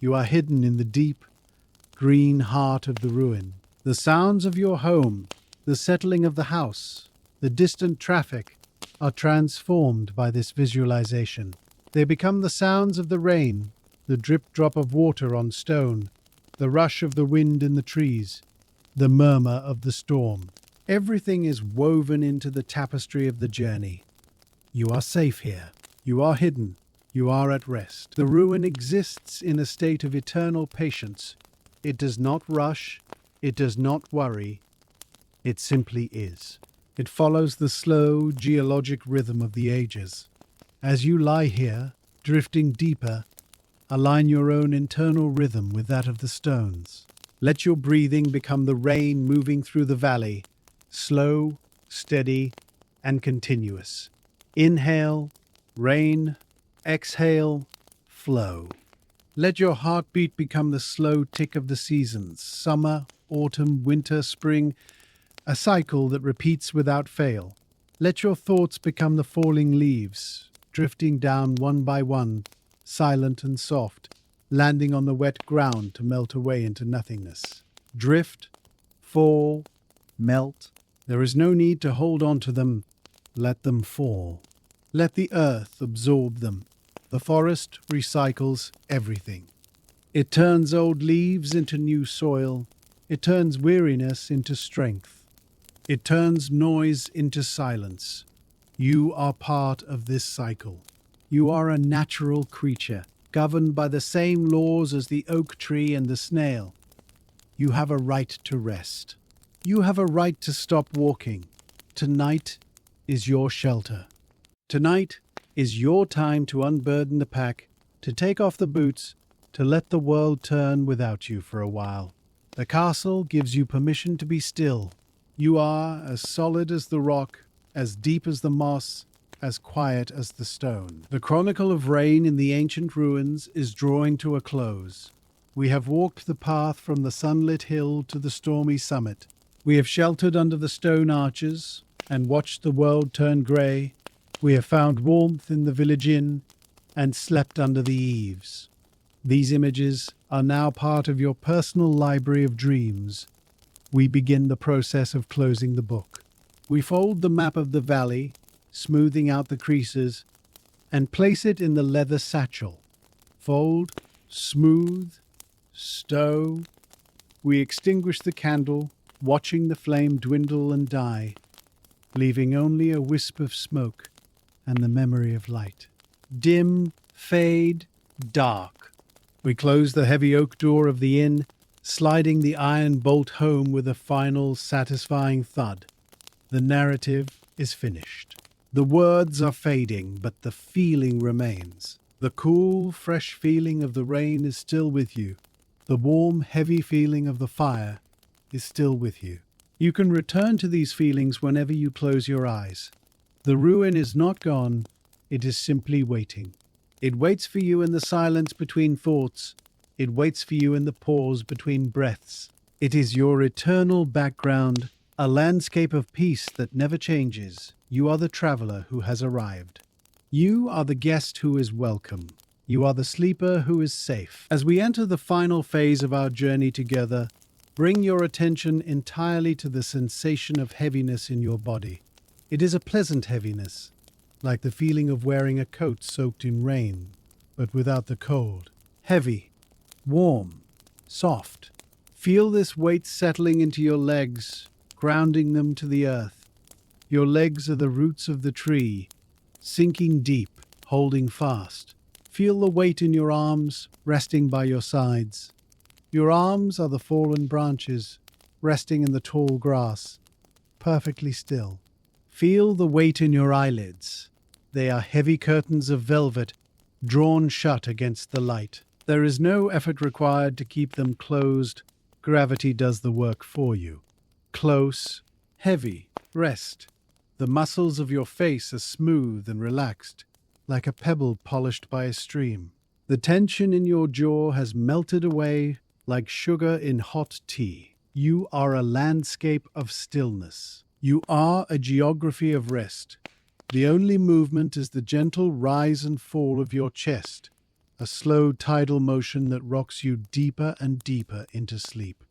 You are hidden in the deep, green heart of the ruin. The sounds of your home, the settling of the house, the distant traffic are transformed by this visualization. They become the sounds of the rain, the drip-drop of water on stone, the rush of the wind in the trees, the murmur of the storm. Everything is woven into the tapestry of the journey. You are safe here. You are hidden. You are at rest. The ruin exists in a state of eternal patience. It does not rush. It does not worry. It simply is. It follows the slow, geologic rhythm of the ages. As you lie here, drifting deeper, align your own internal rhythm with that of the stones. Let your breathing become the rain moving through the valley, slow, steady, and continuous. Inhale, rain, exhale, flow. Let your heartbeat become the slow tick of the seasons, summer, autumn, winter, spring, a cycle that repeats without fail. Let your thoughts become the falling leaves, drifting down one by one, silent and soft, landing on the wet ground to melt away into nothingness. Drift, fall, melt. There is no need to hold on to them. Let them fall. Let the earth absorb them. The forest recycles everything. It turns old leaves into new soil, It turns weariness into strength. It turns noise into silence. You are part of this cycle. You are a natural creature, governed by the same laws as the oak tree and the snail. You have a right to rest. You have a right to stop walking. Tonight is your shelter. Tonight is your time to unburden the pack, to take off the boots, to let the world turn without you for a while. The castle gives you permission to be still. You are as solid as the rock, as deep as the moss, as quiet as the stone. The chronicle of rain in the ancient ruins is drawing to a close. We have walked the path from the sunlit hill to the stormy summit. We have sheltered under the stone arches and watched the world turn grey. We have found warmth in the village inn and slept under the eaves. These images are now part of your personal library of dreams. We begin the process of closing the book. We fold the map of the valley, smoothing out the creases, and place it in the leather satchel. Fold, smooth, stow. We extinguish the candle, watching the flame dwindle and die, leaving only a wisp of smoke and the memory of light. Dim, fade, dark. We close the heavy oak door of the inn, sliding the iron bolt home with a final, satisfying thud. The narrative is finished. The words are fading, but the feeling remains. The cool, fresh feeling of the rain is still with you. The warm, heavy feeling of the fire is still with you. You can return to these feelings whenever you close your eyes. The ruin is not gone, it is simply waiting. It waits for you in the silence between thoughts. It waits for you in the pause between breaths. It is your eternal background, a landscape of peace that never changes. You are the traveler who has arrived. You are the guest who is welcome. You are the sleeper who is safe. As we enter the final phase of our journey together, bring your attention entirely to the sensation of heaviness in your body. It is a pleasant heaviness, like the feeling of wearing a coat soaked in rain, but without the cold. Heavy, warm, soft. Feel this weight settling into your legs, grounding them to the earth. Your legs are the roots of the tree, sinking deep, holding fast. Feel the weight in your arms, resting by your sides. Your arms are the fallen branches, resting in the tall grass, perfectly still. Feel the weight in your eyelids. They are heavy curtains of velvet, drawn shut against the light. There is no effort required to keep them closed. Gravity does the work for you. Close, heavy, rest. The muscles of your face are smooth and relaxed, like a pebble polished by a stream. The tension in your jaw has melted away like sugar in hot tea. You are a landscape of stillness. You are a geography of rest. The only movement is the gentle rise and fall of your chest, a slow tidal motion that rocks you deeper and deeper into sleep.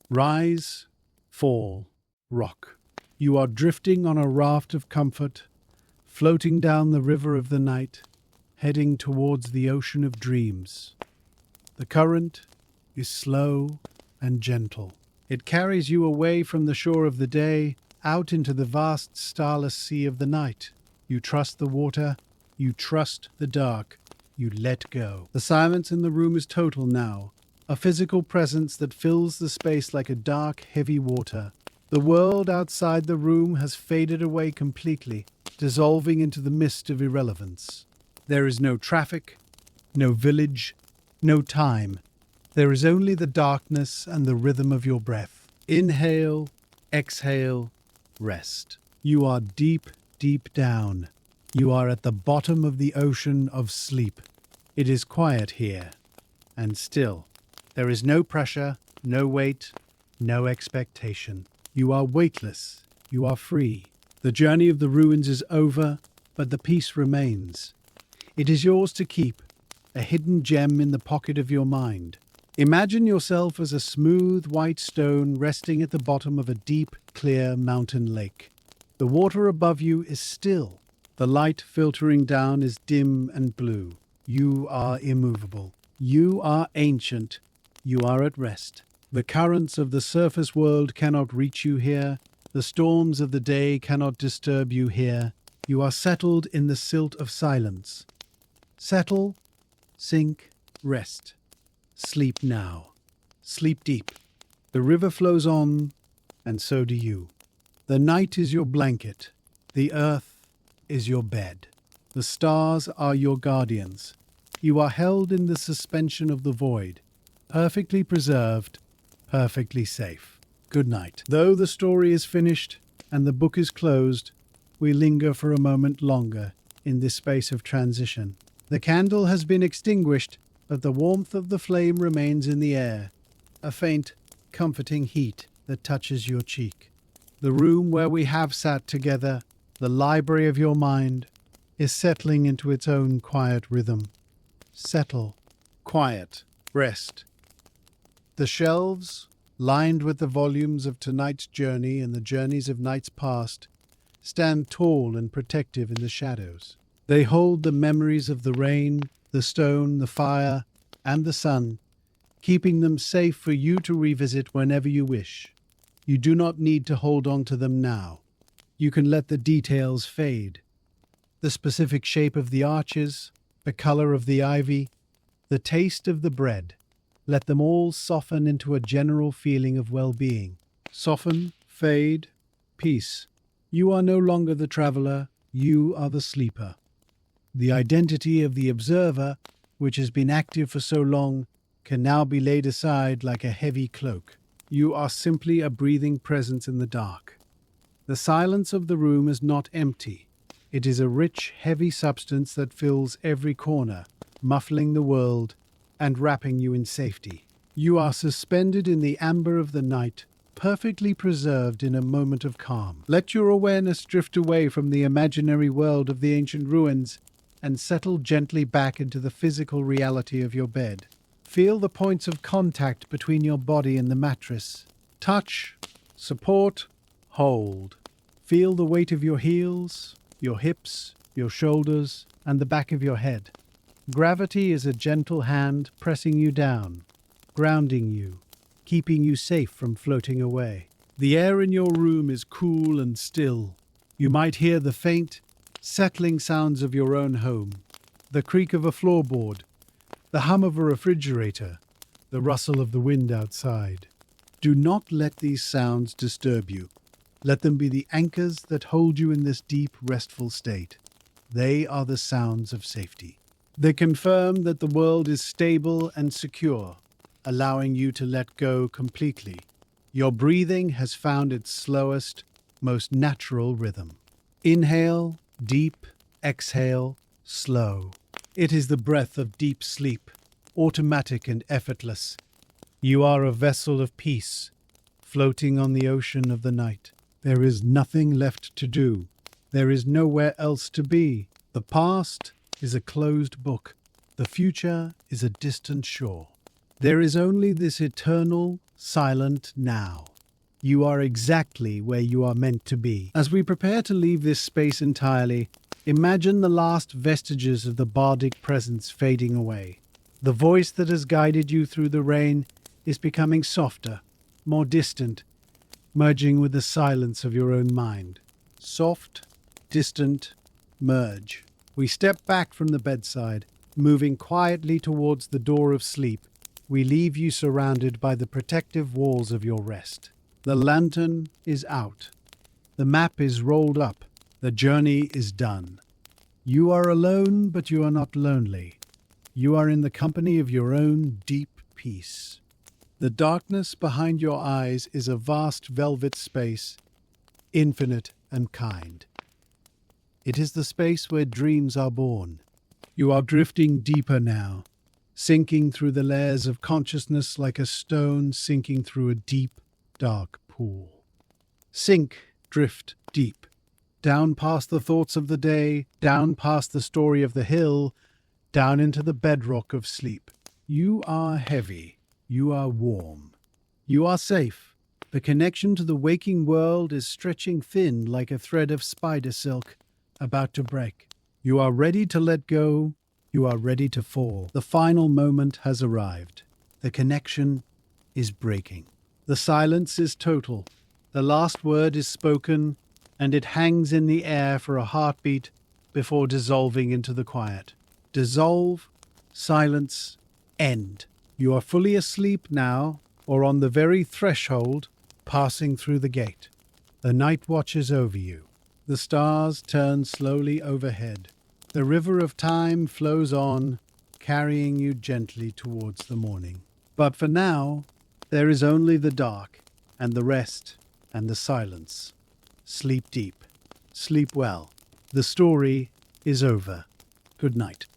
Rise, fall, rock. You are drifting on a raft of comfort, floating down the river of the night, heading towards the ocean of dreams. The current is slow and gentle. It carries you away from the shore of the day, out into the vast starless sea of the night. You trust the water, you trust the dark, you let go. The silence in the room is total now, a physical presence that fills the space like a dark, heavy water. The world outside the room has faded away completely, dissolving into the mist of irrelevance. There is no traffic, no village, no time. There is only the darkness and the rhythm of your breath. Inhale, exhale, rest. You are deep, deep down. You are at the bottom of the ocean of sleep. It is quiet here, and still. There is no pressure, no weight, no expectation. You are weightless. You are free. The journey of the ruins is over, but the peace remains. It is yours to keep, a hidden gem in the pocket of your mind. Imagine yourself as a smooth white stone resting at the bottom of a deep, clear mountain lake. The water above you is still. The light filtering down is dim and blue. You are immovable. You are ancient. You are at rest. The currents of the surface world cannot reach you here. The storms of the day cannot disturb you here. You are settled in the silt of silence. Settle, sink, rest. Sleep now. Sleep deep. The river flows on, and so do you. The night is your blanket. The earth is your bed. The stars are your guardians. You are held in the suspension of the void, perfectly preserved, perfectly safe. Good night. Though the story is finished and the book is closed, we linger for a moment longer in this space of transition. The candle has been extinguished, but the warmth of the flame remains in the air, a faint, comforting heat that touches your cheek. The room where we have sat together, the library of your mind, is settling into its own quiet rhythm. Settle, quiet, rest. The shelves, lined with the volumes of tonight's journey and the journeys of nights past, stand tall and protective in the shadows. They hold the memories of the rain, the stone, the fire, and the sun, keeping them safe for you to revisit whenever you wish. You do not need to hold on to them now. You can let the details fade. The specific shape of the arches, the color of the ivy, the taste of the bread. Let them all soften into a general feeling of well-being. Soften, fade, peace. You are no longer the traveler, you are the sleeper. The identity of the observer, which has been active for so long, can now be laid aside like a heavy cloak. You are simply a breathing presence in the dark. The silence of the room is not empty. It is a rich, heavy substance that fills every corner, muffling the world and wrapping you in safety. You are suspended in the amber of the night, perfectly preserved in a moment of calm. Let your awareness drift away from the imaginary world of the ancient ruins and settle gently back into the physical reality of your bed. Feel the points of contact between your body and the mattress. Touch, support, hold. Feel the weight of your heels, your hips, your shoulders, and the back of your head. Gravity is a gentle hand pressing you down, grounding you, keeping you safe from floating away. The air in your room is cool and still. You might hear the faint, settling sounds of your own home, the creak of a floorboard, the hum of a refrigerator, the rustle of the wind outside. Do not let these sounds disturb you. Let them be the anchors that hold you in this deep, restful state. They are the sounds of safety. They confirm that the world is stable and secure, allowing you to let go completely. Your breathing has found its slowest, most natural rhythm. Inhale, deep, exhale, slow. It is the breath of deep sleep, automatic and effortless. You are a vessel of peace, floating on the ocean of the night. There is nothing left to do. There is nowhere else to be. The past is a closed book. The future is a distant shore. There is only this eternal, silent now. You are exactly where you are meant to be. As we prepare to leave this space entirely, imagine the last vestiges of the bardic presence fading away. The voice that has guided you through the rain is becoming softer, more distant, merging with the silence of your own mind. Soft, distant, merge. We step back from the bedside, moving quietly towards the door of sleep. We leave you surrounded by the protective walls of your rest. The lantern is out. The map is rolled up. The journey is done. You are alone, but you are not lonely. You are in the company of your own deep peace. The darkness behind your eyes is a vast velvet space, infinite and kind. It is the space where dreams are born. You are drifting deeper now, sinking through the layers of consciousness like a stone sinking through a deep, dark pool. Sink, drift deep, down past the thoughts of the day, down past the story of the hill, down into the bedrock of sleep. You are heavy. You are warm. You are safe. The connection to the waking world is stretching thin like a thread of spider silk about to break. You are ready to let go. You are ready to fall. The final moment has arrived. The connection is breaking. The silence is total. The last word is spoken, and it hangs in the air for a heartbeat before dissolving into the quiet. Dissolve, silence, end. You are fully asleep now, or on the very threshold, passing through the gate. The night watches over you. The stars turn slowly overhead. The river of time flows on, carrying you gently towards the morning. But for now, there is only the dark, and the rest, and the silence. Sleep deep. Sleep well. The story is over. Good night.